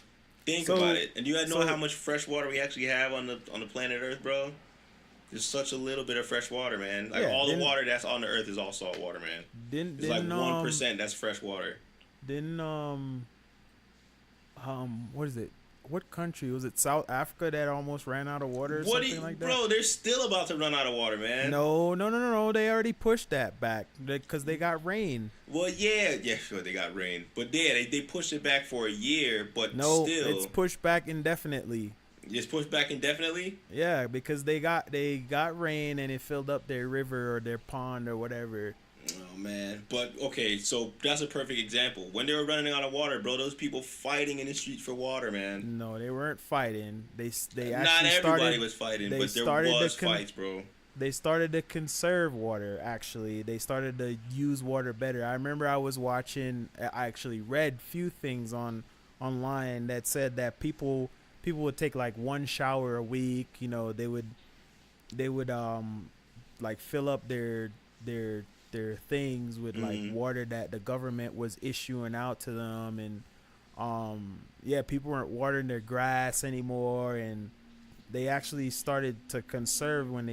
Think so, about it. And you know how so much fresh water we actually have on the planet Earth, bro? There's such a little bit of fresh water, man. Like yeah, all the water that's on the Earth is all salt water, man. It's like didn't 1% that's fresh water. didn't what is it? What country was it? South Africa that almost ran out of water or What do something you, like that? bro? They're still about to run out of water, man. No. They already pushed that back because they got rain. Well, yeah, sure, they got rain, but yeah, they pushed it back for a year, but No, still, it's pushed back indefinitely. it's pushed back indefinitely. Yeah, because they got rain and it filled up their river or their pond or whatever. Oh man, but okay, so that's a perfect example. When they were running out of water, bro, those people fighting in the streets for water, man. No, they weren't fighting. They actually Not everybody started, was fighting, they but there started was to fights, bro. they started to conserve water. Actually, they started to use water better. I remember I was watching. I actually read few things online that said that people would take like one shower a week. You know, they would like fill up their things with like water that the government was issuing out to them, and yeah, people weren't watering their grass anymore, and they actually started to conserve when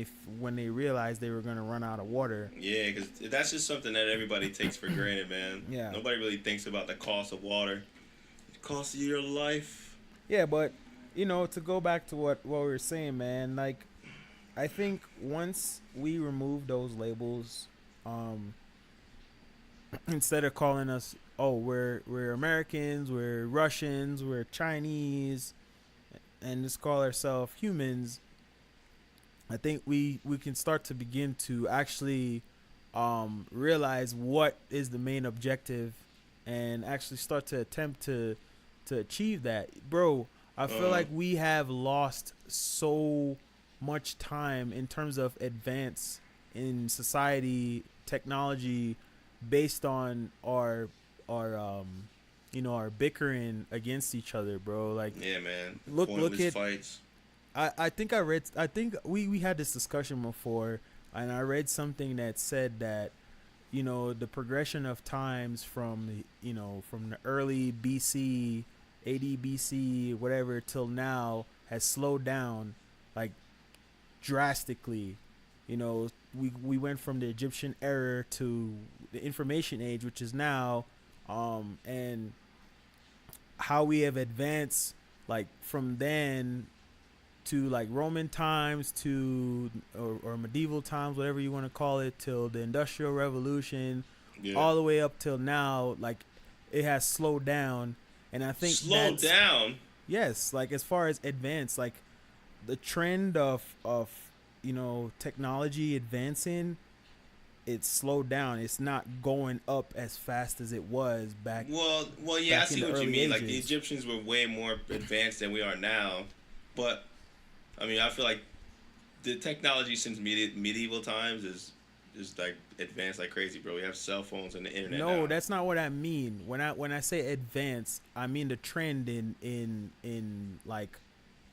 they realized they were going to run out of water. Yeah, because that's just something that everybody takes for granted, man. Yeah. Nobody really thinks about the cost of water, the cost of your life. Yeah, but to go back to what we were saying, man, like I think once we remove those labels, instead of calling us, oh, we're Americans, we're Russians, we're Chinese, and just call ourselves humans, I think we can start to begin to actually realize what is the main objective, and actually start to attempt to achieve that, bro. I feel like we have lost so much time in terms of advance in society, technology, based on our our bickering against each other, bro. Like, Yeah, man. look Pointless at fights. I think we had this discussion before, and I read something that said that the progression of times from the early BC, AD BC, whatever, till now has slowed down like drastically. We went from the Egyptian era to the information age, which is now, and how we have advanced like from then to like Roman times to or medieval times, whatever you want to call it, till the Industrial Revolution, Yeah. all the way up till now. Like, it has slowed down, and I think Slow down. yes, like as far as advance, like the trend of technology advancing, it's slowed down. It's not going up as fast as it was back. Well, yeah, I back in see the what you early mean. Like the ages. Egyptians were way more advanced than we are now, but I mean, I feel like the technology since medieval times is like advanced like crazy, bro. We have cell phones and the internet. No, now. that's not what I mean. When I say advance, I mean the trend in like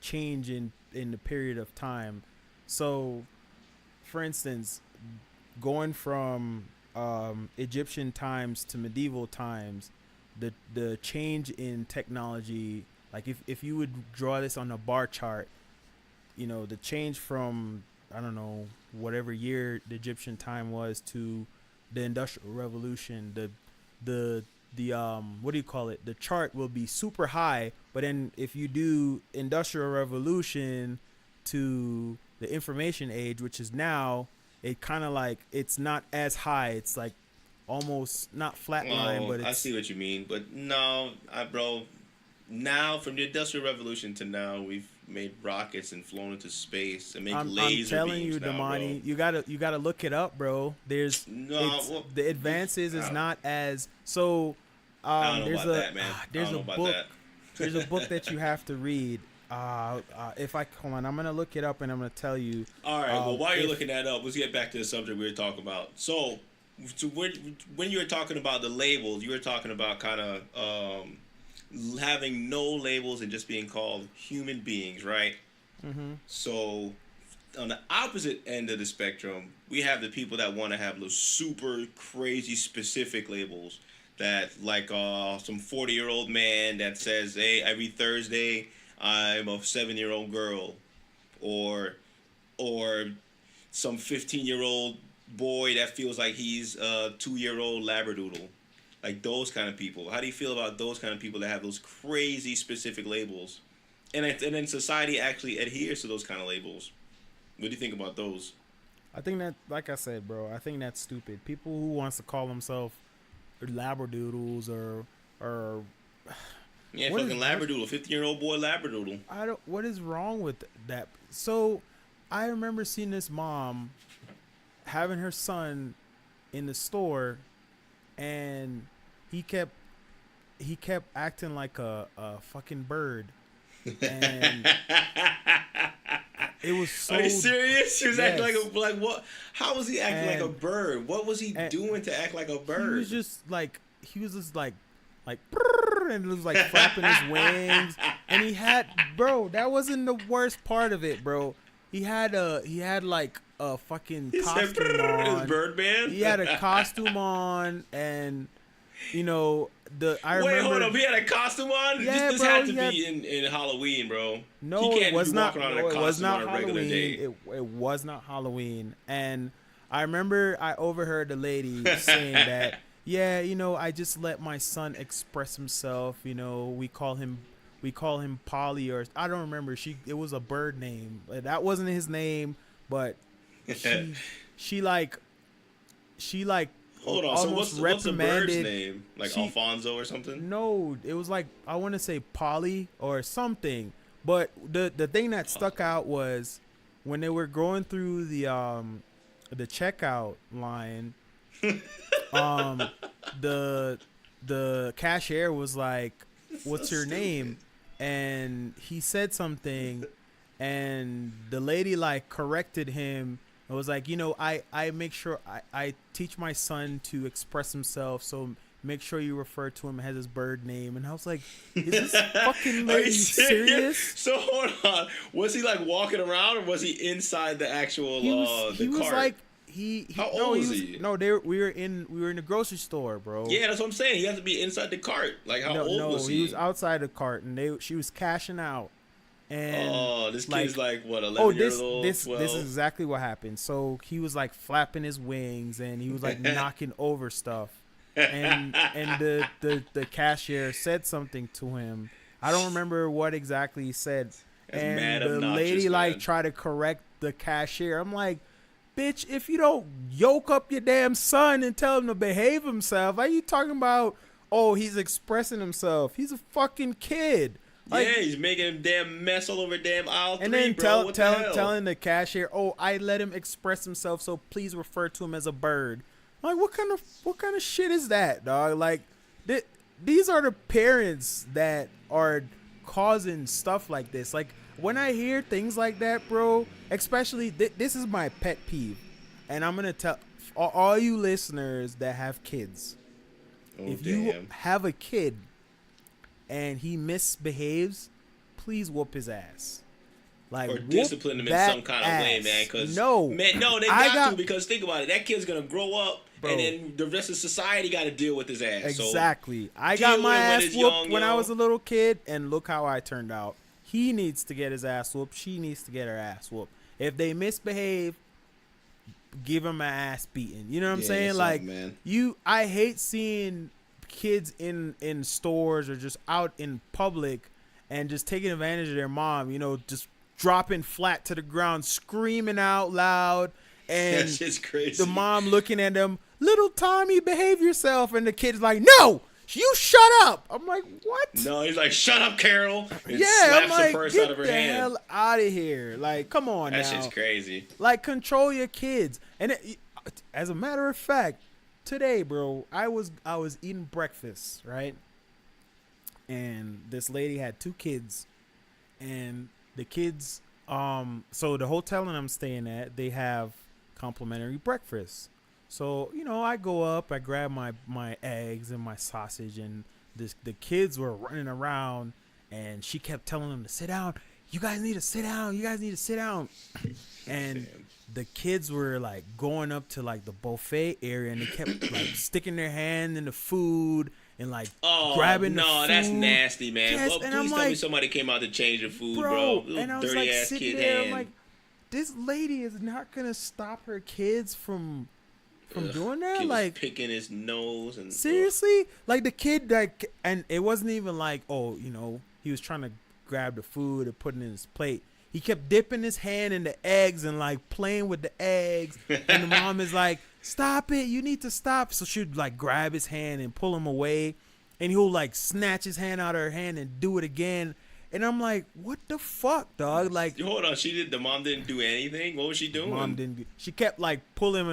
change in the period of time. So, for instance, going from Egyptian times to medieval times, the change in technology, like if you would draw this on a bar chart, the change from, I don't know, whatever year the Egyptian time was to the Industrial Revolution, the what do you call it? The chart will be super high, but then if you do Industrial Revolution to the information age, which is now, it kind of like, it's not as high. It's like almost not flatline, but it's, I see what you mean, but no, bro. Now, from the Industrial Revolution to now, we've made rockets and flown into space and make I'm laser telling beams you, now, Damani, bro. you gotta look it up, bro. There's the advances is not as so. I don't know There's about that, man. there's I don't a know about book. that. There's a book that you have to read. If I hold on, I'm gonna look it up and I'm gonna tell you. All right. Well, while you're If looking that up, let's get back to the subject we were talking about. So when you were talking about the labels, you were talking about kind of having no labels and just being called human beings, right? hmm So on the opposite end of the spectrum, we have the people that want to have those super crazy specific labels that like some 40-year-old man that says, hey, every Thursday I'm a 7-year-old girl, or or some 15-year-old boy that feels like he's a 2-year-old labradoodle. Like those kind of people. How do you feel about those kind of people that have those crazy specific labels? And then society actually adheres to those kind of labels. What do you think about those? I think that, like I said, bro, I think that's stupid. People who wants to call themselves labradoodles or Yeah, what fucking is labradoodle, 15-year-old boy labradoodle. I don't. What is wrong with that? So, I remember seeing this mom having her son in the store, and he kept acting like a fucking bird, and it was so. Are you serious? He was acting like yes. like what? How was he acting like a And bird? What was he and doing to act like a he bird? was just like "Brrr," and it was like flapping his wings, and he had, bro, that wasn't the worst part of it, bro. He had like a fucking He said, costume "Brrr," his on. Birdman. He had a costume on, and you know I Wait, remember. hold up. He had a costume on? Yeah, This bro, had to he had, be in Halloween, bro. no, He it can't was be not. walking around in No, a it was costume on not a regular Halloween. day. It was not Halloween, and I remember I overheard the lady saying that. Yeah, I just let my son express himself. We call him Polly, or I don't remember. It was a bird name. That wasn't his name, but she she like she like Hold on. So almost what's the bird's reprimanded. name? Like She Alfonso or something? No, it was like, I want to say Polly or something. But the thing that stuck out was when they were going through the checkout line. um the cashier was like, "What's So your stupid. name?" And he said something, and the lady like corrected him. It was like, I make sure I teach my son to express himself, so make sure you refer to him as his bird name. And I was like, is this fucking Are you lady serious? So hold on. Was he like walking around, or was he inside the actual He the was cart? like, he How no, old he was was he? no, we were in the grocery store, bro. Yeah, that's what I'm saying. He has to be inside the cart. Like how No, old was he he? was outside the cart, and she was cashing out, and Oh, this kid's like what, oh, 11 years old, this 12? is exactly what happened. So he was like flapping his wings, and he was like knocking over stuff, and the cashier said something to him. I don't remember what exactly he said, That's and mad the obnoxious, lady like man. tried to correct the cashier. I'm like, bitch, if you don't yoke up your damn son and tell him to behave himself, are you talking about, oh, he's expressing himself? He's a fucking kid. Like, Yeah, he's making a damn mess all over damn aisle and 3, then bro. What the hell? telling the cashier, oh, I let him express himself, so please refer to him as a bird. Like, what kind of shit is that, dog? Like, these are the parents that are causing stuff like this. Like, when I hear things like that, bro, especially this is my pet peeve, and I'm gonna tell all you listeners that have kids, Oh, if damn. you have a kid and he misbehaves, please whoop his ass. Like, Or whoop discipline him in that some kind of way, ass. man. Cause No. man, no, they I got to, because think about it. That kid's gonna grow up, Bro. and then the rest of society got to deal with his ass. Exactly. I deal got with my him when ass he's whooped young, when I yo. was a little kid, and look how I turned out. He needs to get his ass whooped. She needs to get her ass whooped. If they misbehave, give him an ass beating. You know what I'm Yeah, saying? something, Like, man. I hate seeing kids in stores or just out in public and just taking advantage of their mom. Just dropping flat to the ground, screaming out loud, and That's just crazy. the mom looking at them, little Tommy, behave yourself, and the kid's like, no, you shut up. I'm like, what? No, he's like, shut up, Carol, and Yeah, slaps I'm like, the purse get out of her the hand. hell out of here. Like, come on That now. shit's crazy. Like, control your kids. And as a matter of fact, today, bro, I was eating breakfast, right? And this lady had 2 kids, and the kids. So the hotel that I'm staying at, they have complimentary breakfast. So I go up, I grab my eggs and my sausage, and the kids were running around, and she kept telling them to sit down. You guys need to sit down. You guys need to sit down. And Damn. the kids were like going up to like the buffet area, and they kept like sticking their hand in the food and like Oh grabbing the no, food. that's nasty, man. Yes, Well, and please I'm tell me like, somebody came out to change the food, bro. bro. Little And I was dirty like ass sitting kid there, hand. I'm like, this lady is not gonna stop her kids from doing that. Kid was Like, picking his nose and seriously, like the kid, like, and it wasn't even like, oh, he was trying to grab the food and put it in his plate. He kept dipping his hand in the eggs and like playing with the eggs. And the mom is like, stop it, you need to stop. So she'd like grab his hand and pull him away, and he'll like snatch his hand out of her hand and do it again. And I'm like, what the fuck, dog? Like, Hold on, the mom didn't do anything. What was she doing? mom didn't. She kept like pulling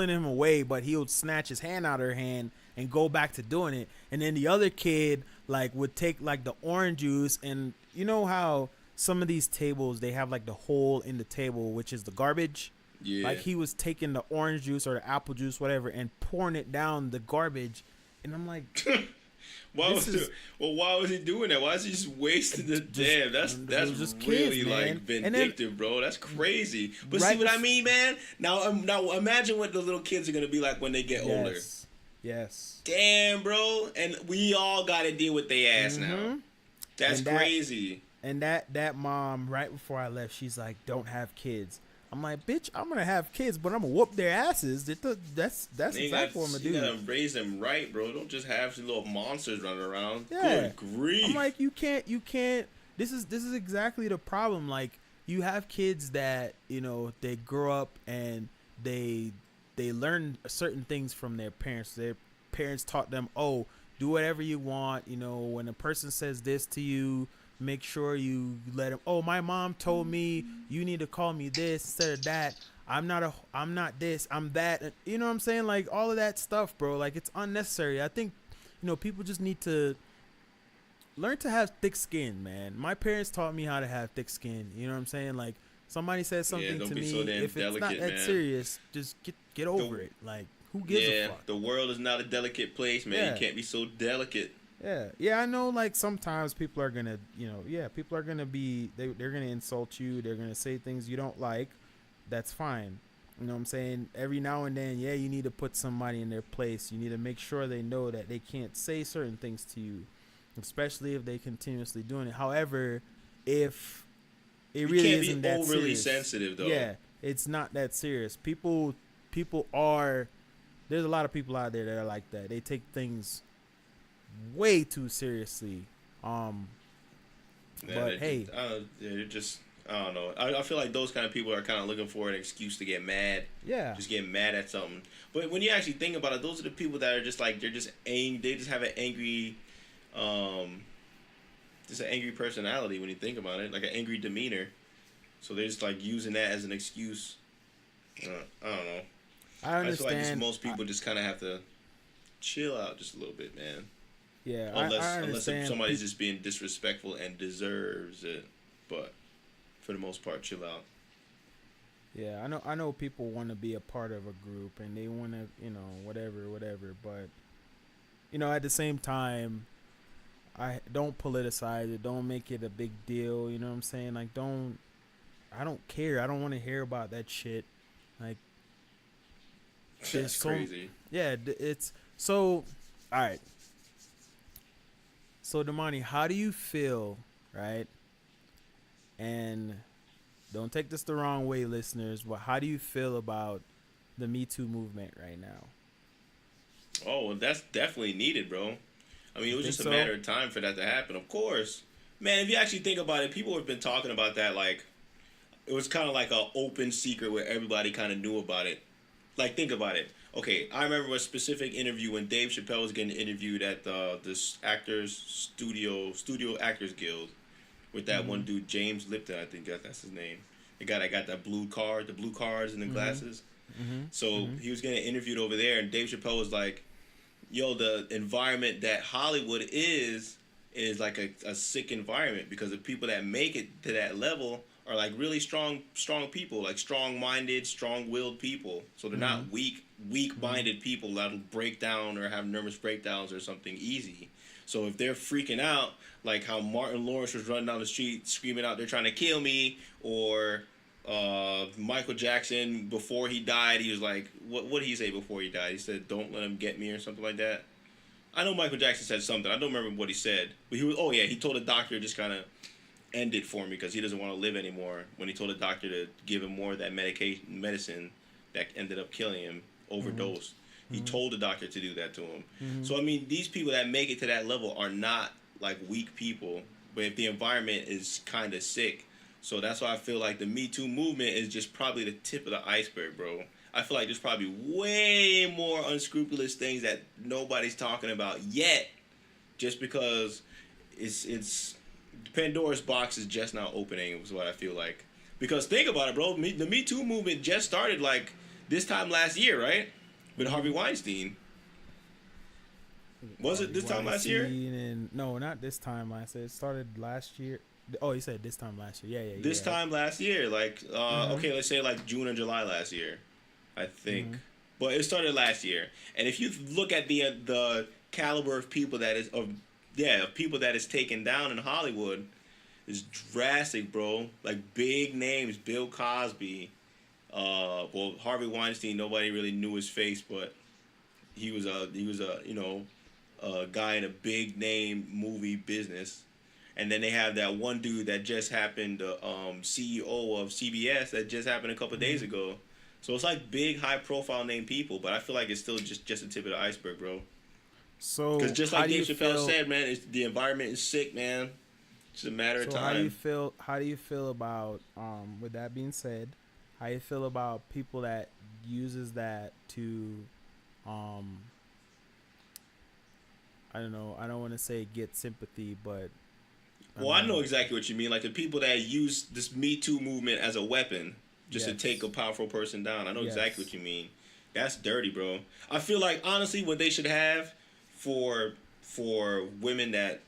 him away, but he would snatch his hand out of her hand and go back to doing it. And then the other kid like would take like the orange juice, and you know how some of these tables they have like the hole in the table, which is the garbage. Yeah. Like he was taking the orange juice or the apple juice, whatever, and pouring it down the garbage. And I'm like, Why was he doing that? Why is he just wasting the damn? That's just really kids, man. like vindictive, bro. That's crazy. But Right see what I bef- mean, man? Now imagine what the little kids are gonna be like when they get older. Yes. Damn, bro. And we all gotta deal with their ass now. Mhm. That's And that- crazy. And that mom, right before I left, she's like, "Don't have kids." I'm like, "Bitch, I'm gonna have kids, but I'm gonna whoop their asses." That's exactly what I'm gonna You do. gotta raise them right, bro. Don't just have these little monsters running around. Yeah. Good grief. I'm like, you can't. This is exactly the problem. Like, you have kids that they grow up and they learn certain things from their parents. Their parents taught them, oh, do whatever you want. When a person says this to you, make sure you let them. Oh, my mom told me you need to call me this instead of that. I'm not this. I'm that. You know what I'm saying? Like all of that stuff, bro. Like it's unnecessary. I think people just need to learn to have thick skin, man. My parents taught me how to have thick skin. You know what I'm saying? Like somebody says something don't to be me, so damn if it's not delicate, that man. serious, just get over it. Like who gives a fuck? The world is not a delicate place, man. Yeah. You can't be so delicate. Yeah, I know. Like sometimes people are gonna, people are gonna be, they're gonna insult you. They're gonna say things you don't like. That's fine. You know what I'm saying? Every now and then, you need to put somebody in their place. You need to make sure they know that they can't say certain things to you, especially if they continuously doing it. However, if it really can't isn't be that overly serious, sensitive, though. Yeah, it's not that serious. People are. There's a lot of people out there that are like that. They take things way too seriously. Yeah, But hey, they're just I don't know. I feel like those kind of people are kind of looking for an excuse to get mad. yeah, Just get mad at something. But when you actually think about it, those are the people that are just like they just have an angry, just an angry personality. When you think about it, like an angry demeanor. So they're just like using that as an excuse. I don't know. I understand. I feel like just most people just kind of have to chill out just a little bit, man. Yeah, Unless I understand. somebody's just being disrespectful and deserves it, but for the most part, chill out. Yeah, I know people want to be a part of a group and they want to, whatever, but at the same time, I don't politicize it. Don't make it a big deal. You know what I'm saying? Like, I don't care. I don't want to hear about that shit. Like, That's crazy. Yeah, it's so. All right. So, Damani, how do you feel, right? And don't take this the wrong way, listeners, but how do you feel about the Me Too movement right now? Oh, well, that's definitely needed, bro. I mean, it was Think just a so? matter of time for that to happen. Of course. Man, if you actually think about it, people have been talking about that like it was kind of like an open secret where everybody kind of knew about it. Like, think about it. Okay, I remember a specific interview when Dave Chappelle was getting interviewed at this Studio Actors Guild with that one dude, James Lipton, I think that's his name. The guy that got that blue cards and the glasses. So he was getting interviewed over there, and Dave Chappelle was like, yo, the environment that Hollywood is is like a sick environment because the people that make it to that level are like really strong people, like strong minded, strong willed people. So they're Mm-hmm. not weak minded people that'll break down or have nervous breakdowns or something easy. So if they're freaking out, like how Martin Lawrence was running down the street screaming out, "They're trying to kill me," or Michael Jackson before he died, he was like, what did he say before he died? He said, "Don't let him get me," or something like that. I know Michael Jackson said something. I don't remember what he said, but he was. Oh yeah, he told a doctor just kind of end it for me because he doesn't want to live anymore. When he told the doctor to give him more of that medicine that ended up killing him, overdose. He told the doctor to do that to him. So I mean, these people that make it to that level are not like weak people, but if the environment is kind of sick, so that's why I feel like the Me Too movement is just probably the tip of the iceberg, bro. I feel like there's probably way more unscrupulous things that nobody's talking about yet, just because it's Pandora's box is just now opening. Is what I feel like. Because think about it, bro. The Me Too movement just started like this time last year, right? With Harvey Weinstein. Was it this time last year? And, no, not this time last year. It started last year. Oh, you said this time last year. Yeah. This time last year, like okay, let's say like June or July last year, I think. But it started last year, and if you look at the caliber of people that is of people that is taken down in Hollywood, is drastic, bro. Like big names, Bill Cosby, well Harvey Weinstein. Nobody really knew his face, but he was a a guy in a big name movie business. And then they have that one dude that just happened, the CEO of CBS, that just happened a couple days ago. So it's like big, high-profile name people, but I feel like it's still just the tip of the iceberg, bro. So Because just like Dave Chappelle said, man, the environment is sick, man. It's a matter of time. How do you feel about? With that being said, how you feel about people that uses that to, I don't know. I don't want to say get sympathy, but Well, I know exactly what you mean. Like the people that use this Me Too movement as a weapon just to take a powerful person down. I know exactly what you mean. That's dirty, bro. I feel like honestly, what they should have for women that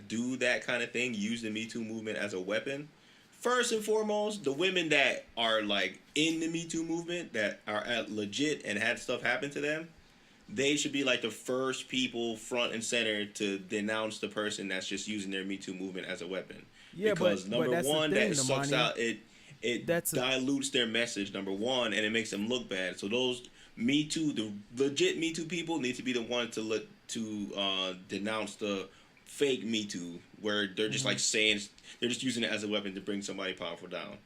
do that kind of thing, use the Me Too movement as a weapon. First and foremost, the women that are like in the Me Too movement that are legit and had stuff happen to them, they should be like the first people front and center to denounce the person that's just using their Me Too movement as a weapon. Yeah, because but number that's one, the thing, that sucks Namani. out it dilutes their message. Number one, and it makes them look bad. So those Me Too, the legit Me Too people, need to be the one to denounce the fake Me Too, where they're just like saying they're just using it as a weapon to bring somebody powerful down.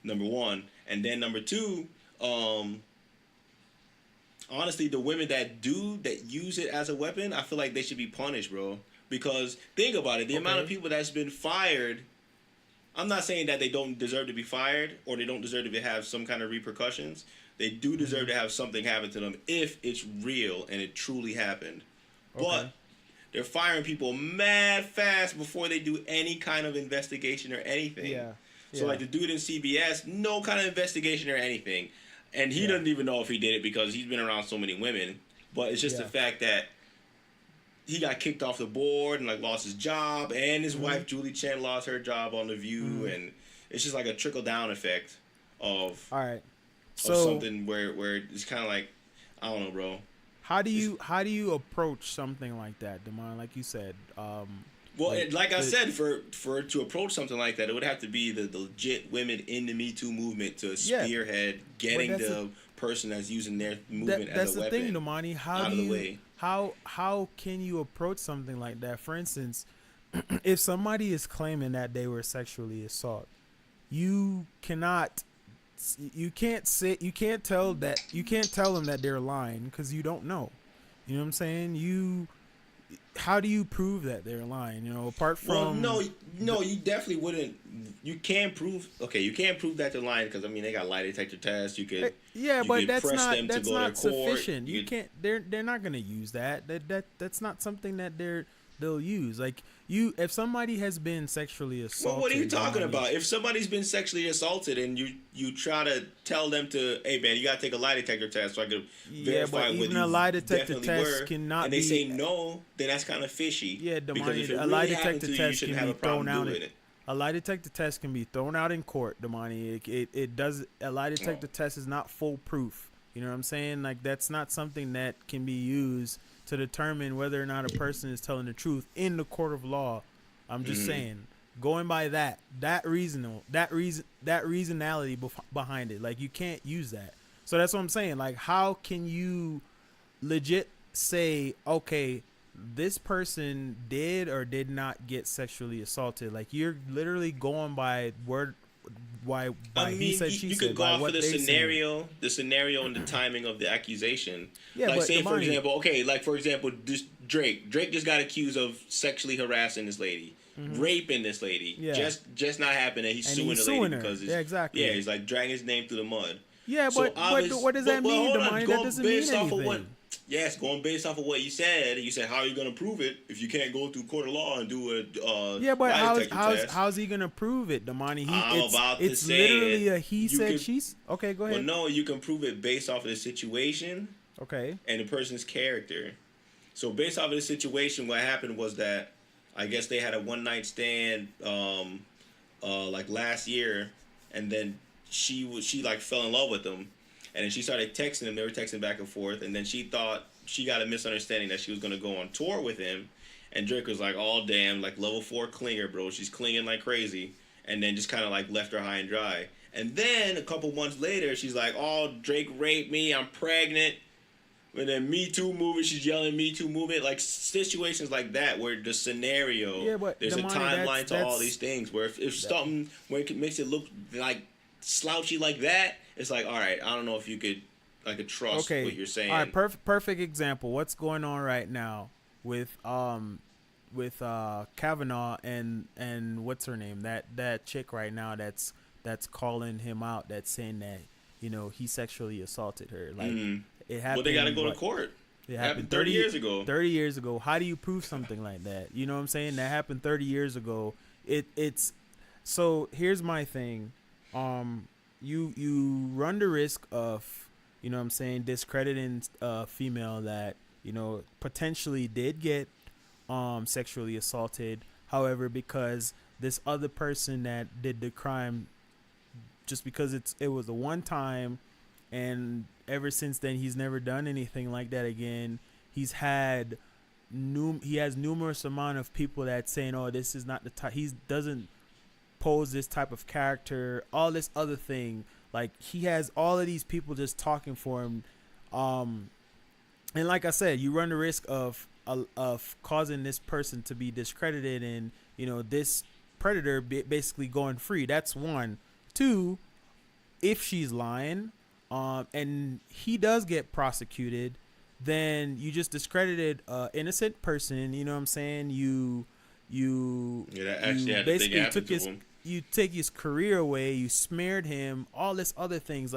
Number one, and then number two, honestly, the women that use it as a weapon, I feel like they should be punished, bro. Because think about it, the amount of people that's been fired. I'm not saying that they don't deserve to be fired or they don't deserve to have some kind of repercussions. They do deserve to have something happen to them if it's real and it truly happened. But they're firing people mad fast before they do any kind of investigation or anything. Yeah. So like the dude in CBS, no kind of investigation or anything. And he doesn't even know if he did it because he's been around so many women. But it's just the fact that he got kicked off the board and like lost his job, and his wife Julie Chen lost her job on The View, and it's just like a trickle down effect of something where it's kind of like, I don't know, bro. How do you approach something like that, Damon? Like you said, well, I said, for to approach something like that, it would have to be the legit women in the Me Too movement to spearhead getting the person that's using their movement as a weapon. That's the thing, Nomani. How can you approach something like that? For instance, if somebody is claiming that they were sexually assaulted, you can't tell them that they're lying because you don't know. You know what I'm saying? How do you prove that they're lying? You know, apart from no, you definitely wouldn't. You can't prove that they're lying because I mean they got lie detector tests. You could but that's not sufficient. You can't. They're not gonna use that. That's not something that they're they'll use. Like if somebody has been sexually Well, what are you assaulted, talking Damani, about? If somebody's been sexually assaulted and you try to tell them to, hey man, you gotta take a lie detector test so I can yeah, verify but whether even a you lie detector definitely test were, cannot and they be. say no, then that's kind of fishy. Yeah, Because if Damani, it a lie really happened detector to you, you test shouldn't can have be a problem thrown out. doing it. A lie detector test can be thrown out in court, Damani. It does. A lie detector test is not foolproof. You know what I'm saying? Like that's not something that can be used to determine whether or not a person is telling the truth in the court of law. I'm just saying, going by that reasonality behind it. Like you can't use that. So that's what I'm saying. Like how can you legit say, okay, this person did or did not get sexually assaulted? Like you're literally going by word, why I by mean, he said she you said, could go by off what of the they saying. scenario and the timing of the accusation. Yeah, Like, but say for Damani, example, okay, like for example, this Drake just got accused of sexually harassing this lady, raping this lady. Yeah. Just not happened, and he's and suing he's the suing lady her. because Yeah, exactly. yeah, he's like dragging his name through the mud. Yeah, So but what does that mean, hold on, Damani? That going doesn't mean based off of what. anything. Yes, going based off of what you said. You said, how are you going to prove it if you can't go through court of law and do a Yeah, but lie detector test? how's he gonna prove it, Damani? I'm about to It's say literally it. a he You said could- she's. Okay, go Well, ahead. no, you can prove it based off of the situation Okay. and the person's character. So based off of the situation, what happened was that I guess they had a one night stand like last year, and then she like fell in love with him, and then she started texting him. They were texting back and forth, and then she thought she got a misunderstanding that she was gonna go on tour with him, and Drake was like, "Oh damn, like level 4 clinger, bro. She's clinging like crazy," and then just kind of like left her high and dry. And then a couple months later, she's like, "Oh, Drake raped me. I'm pregnant." And then Me Too movement, she's yelling Me Too movement, like situations like that where the scenario, Yeah, but there's a Damani, timeline to all that's- these things. Where if something where it makes it look like slouchy like that, it's like, all right, I don't know if you could trust Okay. what you're saying. All right. Perfect example. What's going on right now with Kavanaugh and what's her name? That chick right now that's calling him out. That's saying that he sexually assaulted her. Like it happened. Well, they got to go to what- court. It happened 30 years ago. 30 years ago. How do you prove something like that? You know what I'm saying? That happened 30 years ago. It's so here's my thing. You run the risk of, you know what I'm saying, discrediting a female that, potentially did get sexually assaulted. However, because this other person that did the crime, just because it was a one time, and ever since then he's never done anything like that again. He has numerous amount of people that saying, "Oh, this is not the type. He doesn't pose this type of character." All this other thing, like he has all of these people just talking for him. And like I said, you run the risk of causing this person to be discredited, and this predator basically going free. That's one. Two, if she's lying, and he does get prosecuted, then you just discredited innocent person. You know what I'm saying? You that actually had a thing basically happen to him. you take his career away. You smeared him. All this other things,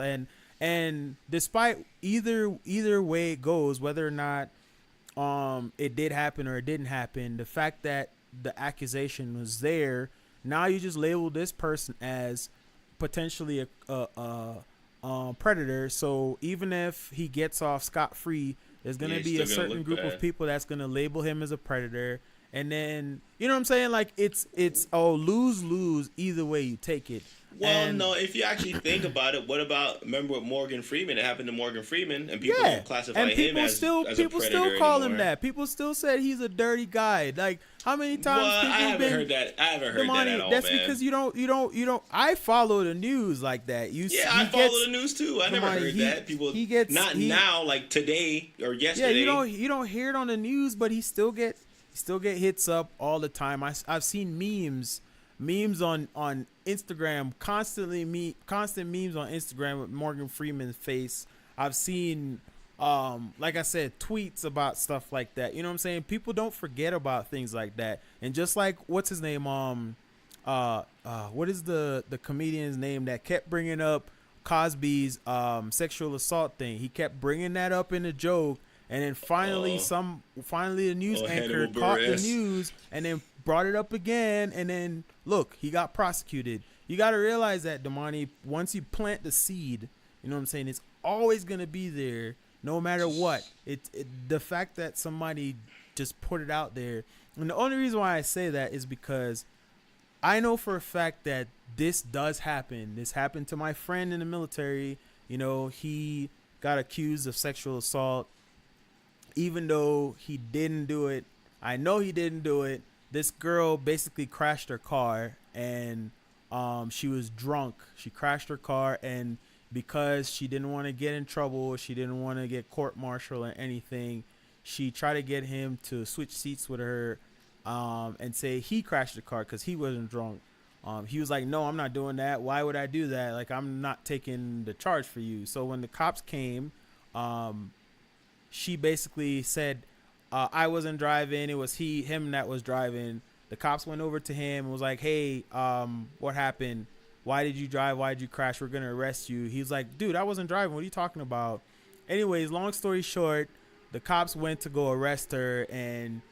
and despite either way it goes, whether or not it did happen or it didn't happen, the fact that the accusation was there, now you just label this person as potentially a predator. So even if he gets off scot-free, there's going to be a certain group of people that's going to label him as a predator. And then, you know what I'm saying? Like it's lose either way you take it. Well, no, if you actually think about it, what about, remember what Morgan Freeman, it happened to Morgan Freeman, and people don't classify and him as people a still predator call anymore. him that. People still said he's a dirty guy. Like how many times Well, people I haven't been, heard that. I haven't heard that at all, that's man. because you don't. I follow the news like that. I follow the news too. I never heard that. People now, like today or yesterday. Yeah, you don't hear it on the news, but he still get hits up all the time. I've seen memes on Instagram, constant memes on Instagram with Morgan Freeman's face. I've seen like I said, tweets about stuff like that. You know what I'm saying? People don't forget about things like that. And just like what's his name, what is the comedian's name that kept bringing up Cosby's sexual assault thing? He kept bringing that up in a joke, And then finally, the news anchor Hannibal caught the Buress. news and then brought it up again. And then look, he got prosecuted. You got to realize that, Damani, once you plant the seed, you know what I'm saying? It's always gonna be there, no matter what. The fact that somebody just put it out there, and the only reason why I say that is because I know for a fact that this does happen. This happened to my friend in the military. You know, he got accused of sexual assault, even though he didn't do it. I know he didn't do it. This girl basically crashed her car, and she was drunk. She crashed her car, and because she didn't want to get in trouble, she didn't want to get court-martial or anything, she tried to get him to switch seats with her, and say he crashed the car because he wasn't drunk. He was like, no, I'm not doing that. Why would I do that? Like, I'm not taking the charge for you. So when the cops came, she basically said, I wasn't driving. It was him that was driving. The cops went over to him and was like, hey, what happened? Why did you drive? Why did you crash? We're going to arrest you. He's like, dude, I wasn't driving. What are you talking about? Anyways, long story short, the cops went to go arrest her, and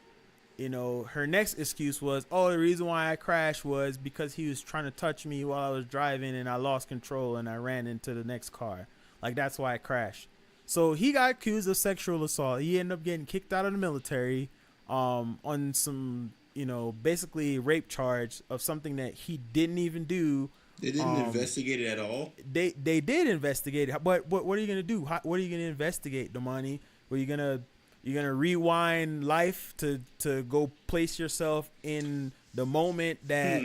you know, her next excuse was, oh, the reason why I crashed was because he was trying to touch me while I was driving and I lost control and I ran into the next car. Like, that's why I crashed. So he got accused of sexual assault. He ended up getting kicked out of the military on some, you know, basically rape charge of something that he didn't even do. They didn't investigate it at all? They did investigate it. But what are you going to do? What are you going to investigate, Damani? Were you going to... You're going to rewind life to go place yourself in the moment that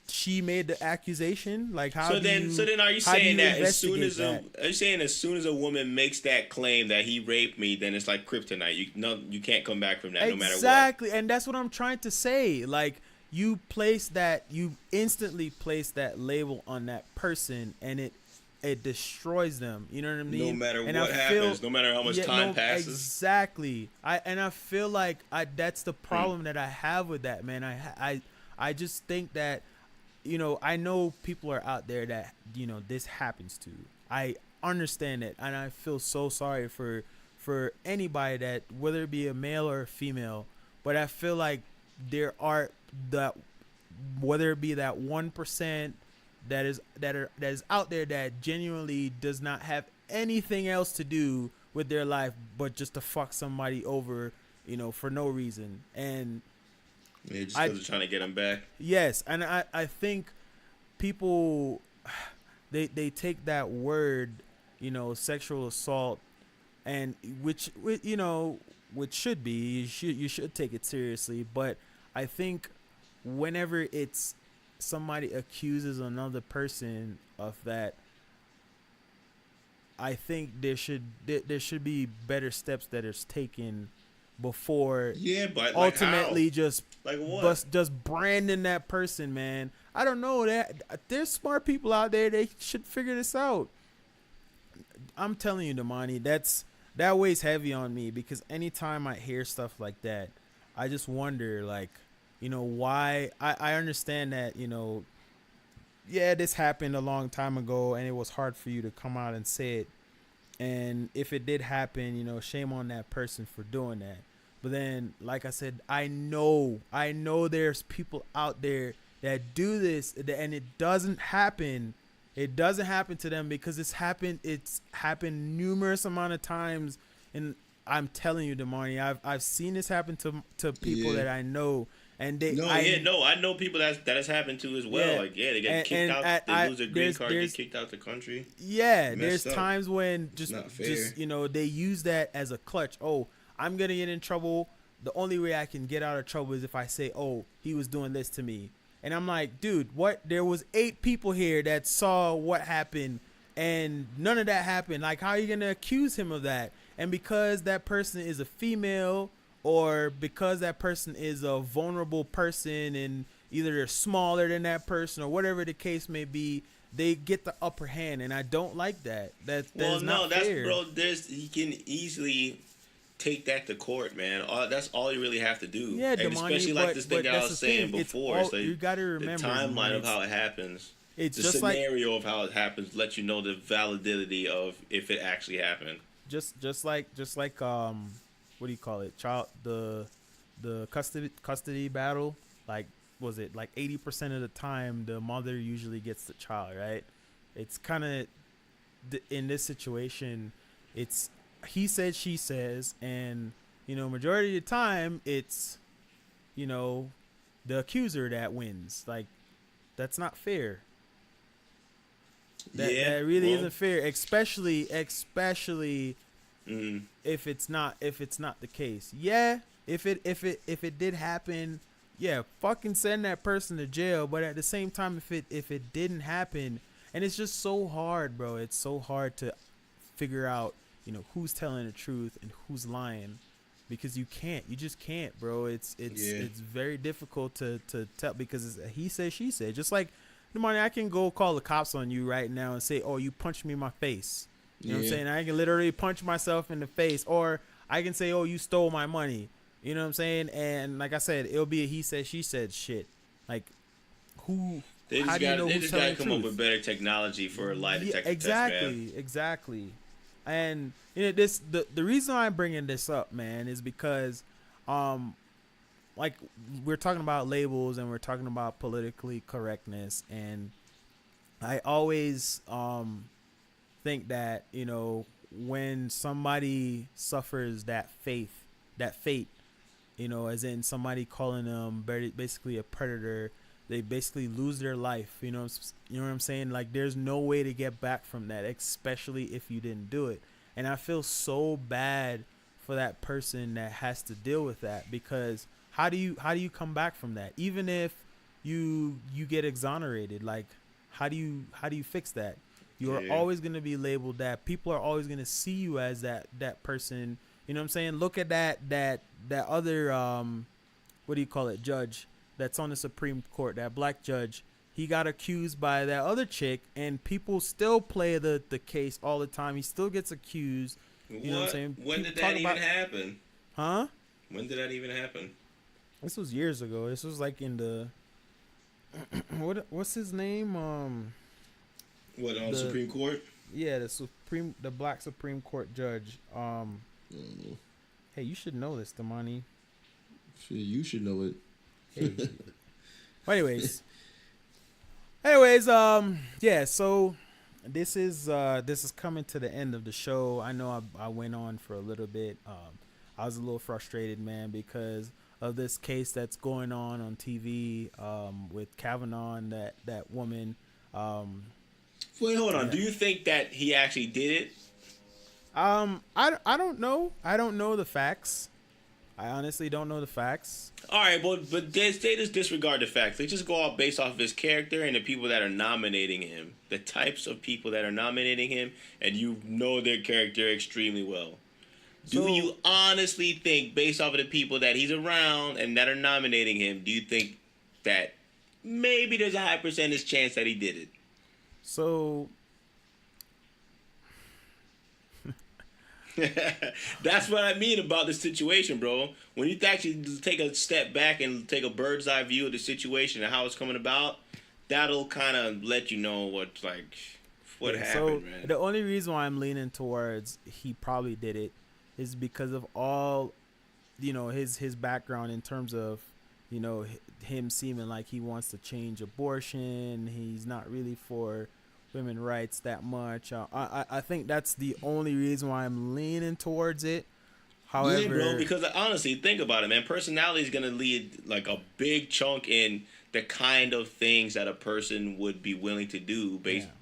she made the accusation? Like, how so then are you saying that as soon as a woman makes that claim that he raped me, then it's like kryptonite. You can't come back from that no matter what. Exactly. And that's what I'm trying to say. Like, you instantly place that label on that person, and it destroys them. You know what I mean? No matter what happens, no matter how much time passes. Exactly. I feel like that's the problem that I have with that, man. I just think that, you know, I know people are out there that, you know, this happens to. I understand it, and I feel so sorry for anybody that, whether it be a male or a female, but I feel like there are whether it be that 1% that is out there that genuinely does not have anything else to do with their life but just to fuck somebody over, you know, for no reason. And yeah, just because they're trying to get them back. Yes, and I think people they take that word, you know, sexual assault, and which should be, you should take it seriously, but I think whenever it's somebody accuses another person of that, I think there should be better steps that is taken before but ultimately like just branding that person, man. I don't know, that there's smart people out there, they should figure this out. I'm telling you, Damani, that weighs heavy on me, because anytime I hear stuff like that, I just wonder, like, you know, why. I understand that, you know, yeah, this happened a long time ago and it was hard for you to come out and say it. And if it did happen, you know, shame on that person for doing that. But then, like I said, I know there's people out there that do this, and it doesn't happen. It doesn't happen to them because it's happened numerous amount of times. And I'm telling you, Damani, I've seen this happen to people that I know. And I know people that has happened to as well. Yeah. Like, yeah, they get kicked out. They lose their green card, get kicked out the country. Yeah, there's times when just you know, they use that as a clutch. Oh, I'm gonna get in trouble. The only way I can get out of trouble is if I say, oh, he was doing this to me. And I'm like, dude, what? There was 8 people here that saw what happened, and none of that happened. Like, how are you gonna accuse him of that? And because that person is a female, or because that person is a vulnerable person and either they're smaller than that person or whatever the case may be, they get the upper hand, and I don't like that. That's not fair. You can easily take that to court, man. That's all you really have to do. Yeah, and especially like this thing that I was saying before. It's like you got to remember the timeline of how it happens. It's the just scenario of how it happens lets you know the validity of if it actually happened. just like what do you call it? The custody battle. Like, was it like 80% of the time the mother usually gets the child, right? It's kind of in this situation, it's he said she says, and majority of the time it's you know the accuser that wins. Like, that's not fair. That really Well, isn't fair, especially mm, if it's not the case. Yeah, if it did happen, yeah, fucking send that person to jail. But at the same time, if it didn't happen, and it's just so hard, bro. It's so hard to figure out, who's telling the truth and who's lying, because you just can't, bro. It's very difficult to tell, because he said she said. Just like the money, I can go call the cops on you right now and say, oh, you punched me in my face. You know what I'm saying? I can literally punch myself in the face, or I can say, oh, you stole my money. You know what I'm saying? And like I said, it'll be a he said she said shit. Like, who? they How just do you got know they who's just telling got to the come up truth? with better technology for a lie Yeah, detector test, man. exactly. And the reason I'm bringing this up, man, is because, um, like, we're talking about labels and we're talking about politically correctness, and I always think that when somebody suffers that fate, as in somebody calling them basically a predator, they basically lose their life. You know what I'm saying? Like, there's no way to get back from that, especially if you didn't do it. And I feel so bad for that person that has to deal with that, because how do you come back from that? Even if you get exonerated, like, how do you fix that? You are Yeah. always going to be labeled that. People are always going to see you as that person. You know what I'm saying? Look at that other what do you call it, judge that's on the Supreme Court, that black judge. He got accused by that other chick, and people still play the case all the time. He still gets accused. You know what I'm What? saying? When People did talk that even about, happen? huh? When did that even happen? This was years ago. This was like in the what's his name? What, on the The Supreme Court? Yeah, the black Supreme Court judge. Mm, Hey, you should know this, Damani. shit, you should know it. Hey. Well, anyways, yeah. So this is coming to the end of the show. I know I went on for a little bit. I was a little frustrated, man, because of this case that's going on TV, with Kavanaugh and that woman. Um, Wait, hold on. yeah. Do you think that he actually did it? I don't know. I don't know the facts. I honestly don't know the facts. All right, but they just disregard the facts. They just go off based off of his character and the people that are nominating him, the types of people that are nominating him, and you know their character extremely well. Do So, you honestly think, based off of the people that he's around and that are nominating him, do you think that maybe there's a high percentage chance that he did it? so That's what I mean about the situation, bro. When you actually take a step back and take a bird's eye view of the situation and how it's coming about, that'll kind of let you know what Yeah, happened, man. the only reason why I'm leaning towards he probably did it is because of all, his background in terms of, him seeming like he wants to change abortion. He's not really for women rights that much. I think that's the only reason why I'm leaning towards it. Yeah, bro. However, Because honestly, think about it, man. Personality is gonna lead like a big chunk in the kind of things that a person would be willing to do based yeah,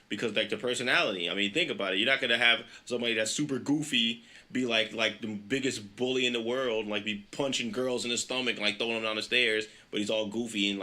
because like the personality. I mean, think about it. You're not gonna have somebody that's super goofy be like the biggest bully in the world, like be punching girls in the stomach, and, like throwing them down the stairs, but he's all goofy and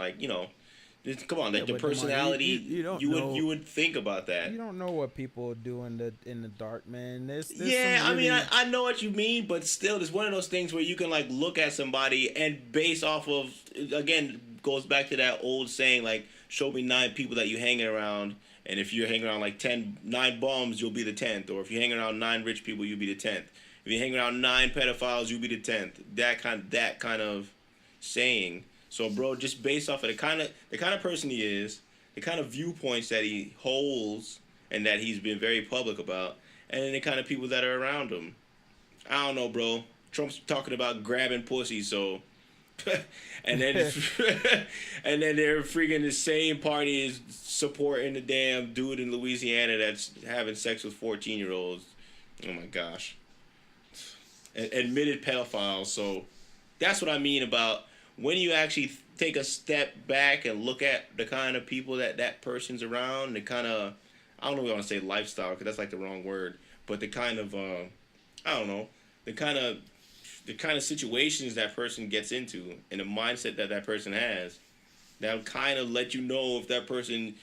come on, yeah, like the but Damar, personality. you don't You would know. you would think about that. You don't know what people do in the dark, man. There's Yeah, some I mean, really. I know what you mean, but still, it's one of those things where you can like look at somebody and base off of again goes back to that old saying like, show me 9 people that you hanging around, and if you're hanging around like 9 bums, you'll be the 10th, or if you're hanging around 9 rich people, you'll be the 10th. If you're hanging around 9 pedophiles, you'll be the 10th. That kind of saying. So, bro, just based off of the kind of person he is, the kind of viewpoints that he holds, and that he's been very public about, and then the kind of people that are around him. I don't know, bro. Trump's talking about grabbing pussy, so and then and then they're freaking the same party is supporting the damn dude in Louisiana that's having sex with 14-year-olds. Oh my gosh. Admitted pedophiles. So that's what I mean about when you actually take a step back and look at the kind of people that person's around, the kind of, I don't know if I want to say lifestyle because that's like the wrong word, but the kind of I don't know, the kind of situations that person gets into and the mindset that person has, that'll kind of let you know if that person,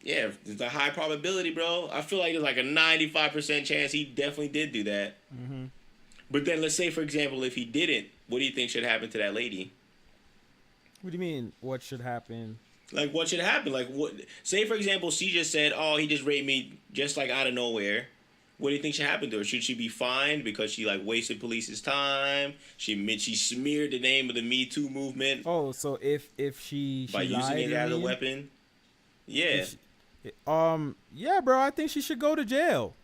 yeah, there's a high probability, bro. I feel like there's like a 95% chance he definitely did do that. Mm-hmm. But then let's say, for example, if he didn't, what do you think should happen to that lady? What do you mean? What should happen? Like, what should happen? Like, what? Say, for example, she just said, "Oh, he just raped me," just like out of nowhere. What do you think should happen to her? Should she be fined because she like wasted police's time? She smeared the name of the Me Too movement. Oh, so if she by using lied, it as a weapon. Yeah. Yeah, bro. I think she should go to jail.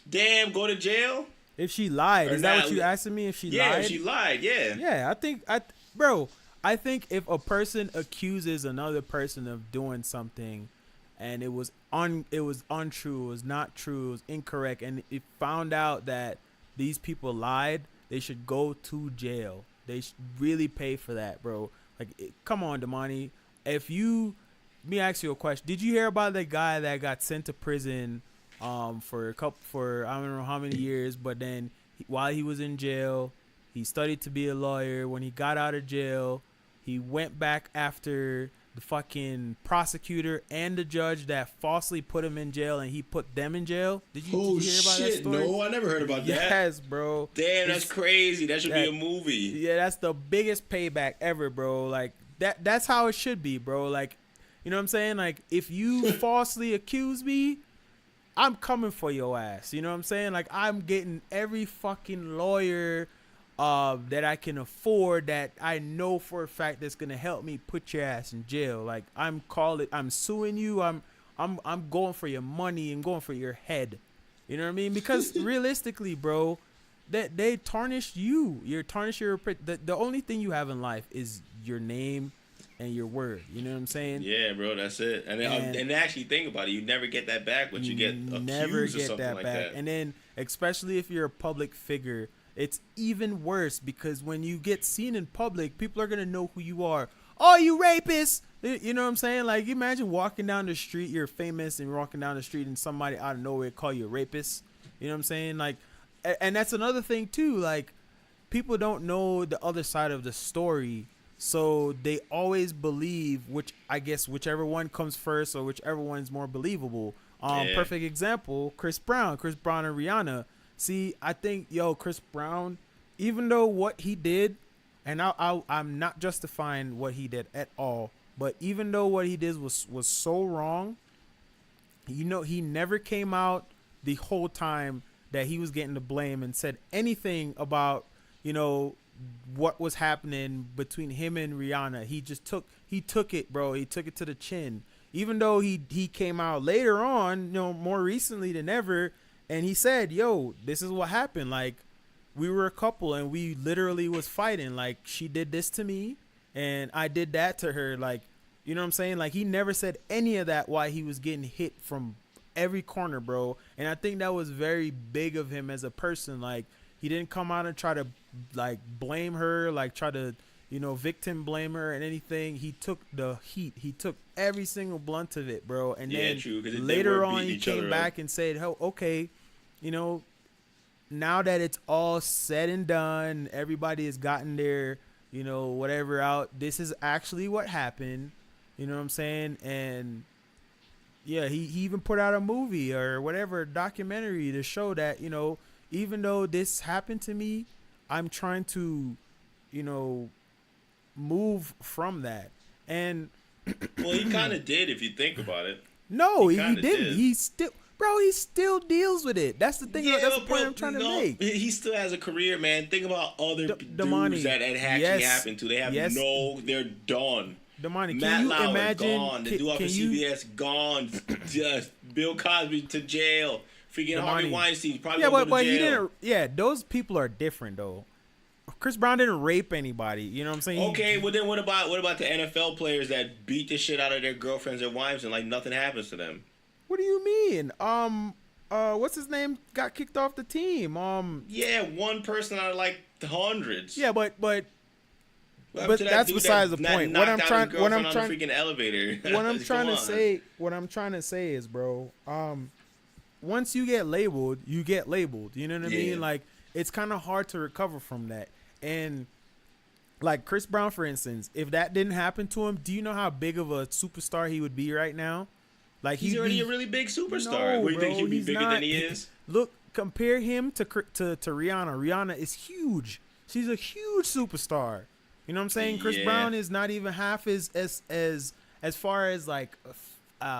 Damn, go to jail. If she lied, Or is that not, what you asking me? If she yeah, lied? if she lied. Yeah. Yeah, I think if a person accuses another person of doing something, and it was untrue, it was not true, it was incorrect, and it found out that these people lied, they should go to jail. They should really pay for that, bro. Like, come on, Damani. Let me ask you a question. Did you hear about the guy that got sent to prison for I don't know how many years, but then while he was in jail, he studied to be a lawyer. When he got out of jail, he went back after the fucking prosecutor and the judge that falsely put him in jail, and he put them in jail. Did you hear about that story? No, I never heard about that. Yes, bro. Damn, that's crazy. That should be a movie. Yeah, that's the biggest payback ever, bro. Like that's how it should be, bro. Like, you know what I'm saying? Like, if you falsely accuse me, I'm coming for your ass. You know what I'm saying? Like, I'm getting every fucking lawyer that I can afford that I know for a fact that's gonna help me put your ass in jail. Like, I'm suing you. I'm going for your money and going for your head. You know what I mean? Because realistically, bro, that they tarnished you. The only thing you have in life is your name and your word. You know what I'm saying? Yeah, bro, that's it. And actually think about it, you never get that back once you get accused or something like that. And then, especially if you're a public figure, it's even worse because when you get seen in public, people are gonna know who you are. Oh, you rapist! You know what I'm saying? Like, imagine walking down the street, you're famous, and you're walking down the street, and somebody out of nowhere call you a rapist. You know what I'm saying? Like, and that's another thing too. Like, people don't know the other side of the story, so they always believe whichever one comes first or whichever one's more believable. Perfect example: Chris Brown and Rihanna. See, I think, Chris Brown, even though what he did, and I'm not justifying what he did at all, but even though what he did was so wrong, he never came out the whole time that he was getting the blame and said anything about, what was happening between him and Rihanna. He took it, bro. He took it to the chin. Even though he came out later on, more recently than ever, and he said, this is what happened. Like, we were a couple and we literally was fighting. Like, she did this to me and I did that to her. Like, you know what I'm saying? Like, he never said any of that while he was getting hit from every corner, bro. And I think that was very big of him as a person. Like, he didn't come out and try to, like, blame her, like, try to, victim blame her and anything. He took the heat. He took every single blunt of it, bro. And then later on, he came back and said, "Oh, okay, now that it's all said and done, everybody has gotten their, whatever out. This is actually what happened." You know what I'm saying? And yeah, he even put out a movie or whatever, documentary to show that, even though this happened to me, I'm trying to, move from that. And well, he kind of did if you think about it. No, he didn't. He still deals with it. That's the thing. Yeah, that's the point I'm trying to make. He still has a career, man. Think about other dudes that actually happened to. They have they're done. Damani, Matt can you Lauer, imagine? gone. The dude off of CBS, gone. Just Bill Cosby to jail. Freaking the Harvey money. Weinstein probably Yeah, gonna go but to he jail. didn't. Yeah, those people are different though. Chris Brown didn't rape anybody. You know what I'm saying? Okay, well then what about the NFL players that beat the shit out of their girlfriends and wives and like nothing happens to them? What do you mean? What's his name? Got kicked off the team. Yeah, one person out of like the hundreds. Yeah, but What happened but to that that's dude besides that the point. knocked What I'm out his trying, what I'm girlfriend on trying, the freaking elevator. what I'm Come trying to on. say, what I'm trying to say is, bro. Once you get labeled, you get labeled. You know what I Yeah. mean? Like it's kind of hard to recover from that. And like Chris Brown, for instance, if that didn't happen to him, do you know how big of a superstar he would be right now? Like He's he'd already be, a really big superstar. No, What do you think bro, he'd be he's bigger not. than he is? Look, compare him to Rihanna. Rihanna is huge. She's a huge superstar. You know what I'm saying? Chris Yeah. Brown is not even half as far as like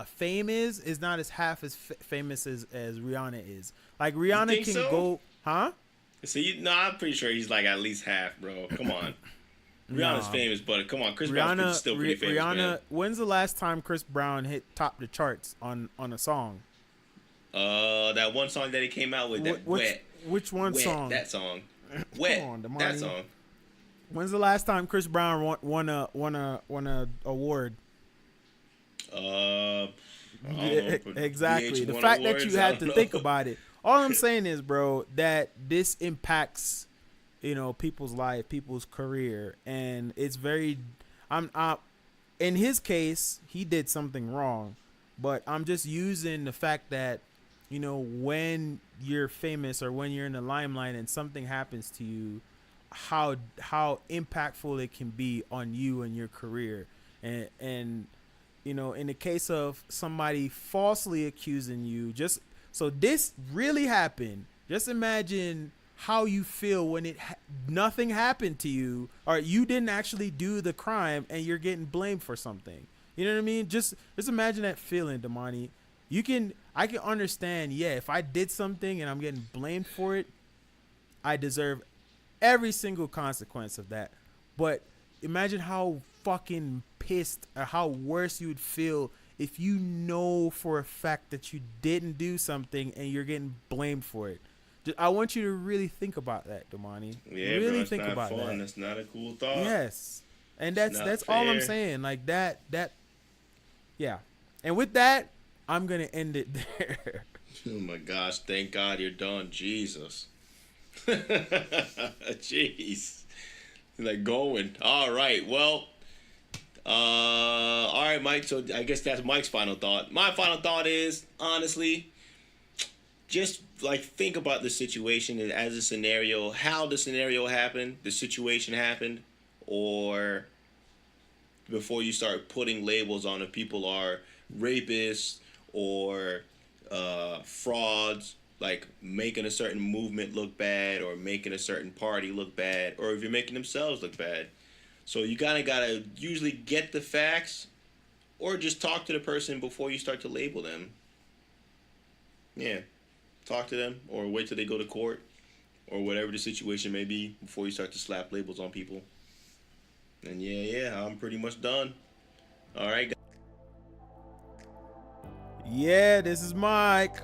fame is not as half as famous as Rihanna is. Like Rihanna think can so? go, huh? See, no, I'm pretty sure he's like at least half, bro. Come on. Rihanna's Nah. famous, but come on, Chris Brown's still pretty famous, Rihanna. man. When's the last time Chris Brown hit top the charts on a song? That one song that he came out with, that Which one Wet, song? that song. Wet, on, Damani. that song. When's the last time Chris Brown won a award? I don't Yeah, know, exactly. The VH1 fact that awards, you I had don't to know. think about it. All I'm saying is, bro, that this impacts, people's life, people's career, and it's very. In his case, he did something wrong, but I'm just using the fact that, when you're famous or when you're in the limelight and something happens to you, how impactful it can be on you and your career, and in the case of somebody falsely accusing you, so this really happened. Just imagine how you feel when nothing happened to you, or you didn't actually do the crime and you're getting blamed for something. You know what I mean? Just imagine that feeling, Damani. I can understand. Yeah, if I did something and I'm getting blamed for it, I deserve every single consequence of that. But imagine how fucking pissed or how worse you would feel if you know for a fact that you didn't do something and you're getting blamed for it. I want you to really think about that, Damani. Yeah, really bro, it's think not about fun. that. That's not a cool thought. Yes, and It's that's not all I'm fair. saying. Like that. Yeah, and with that, I'm gonna end it there. Oh my gosh! Thank God you're done. Jesus. Jeez. Like going. All right. Well. All right, Mike. So I guess that's Mike's final thought. My final thought is, honestly, just like think about the situation as a scenario, how the scenario happened, the situation happened, or before you start putting labels on if people are rapists or frauds, like making a certain movement look bad or making a certain party look bad, or if you're making themselves look bad. So you gotta usually get the facts, or just talk to the person before you start to label them. Yeah, talk to them, or wait till they go to court, or whatever the situation may be before you start to slap labels on people. And yeah, I'm pretty much done. All right, guys. Yeah, this is Mike.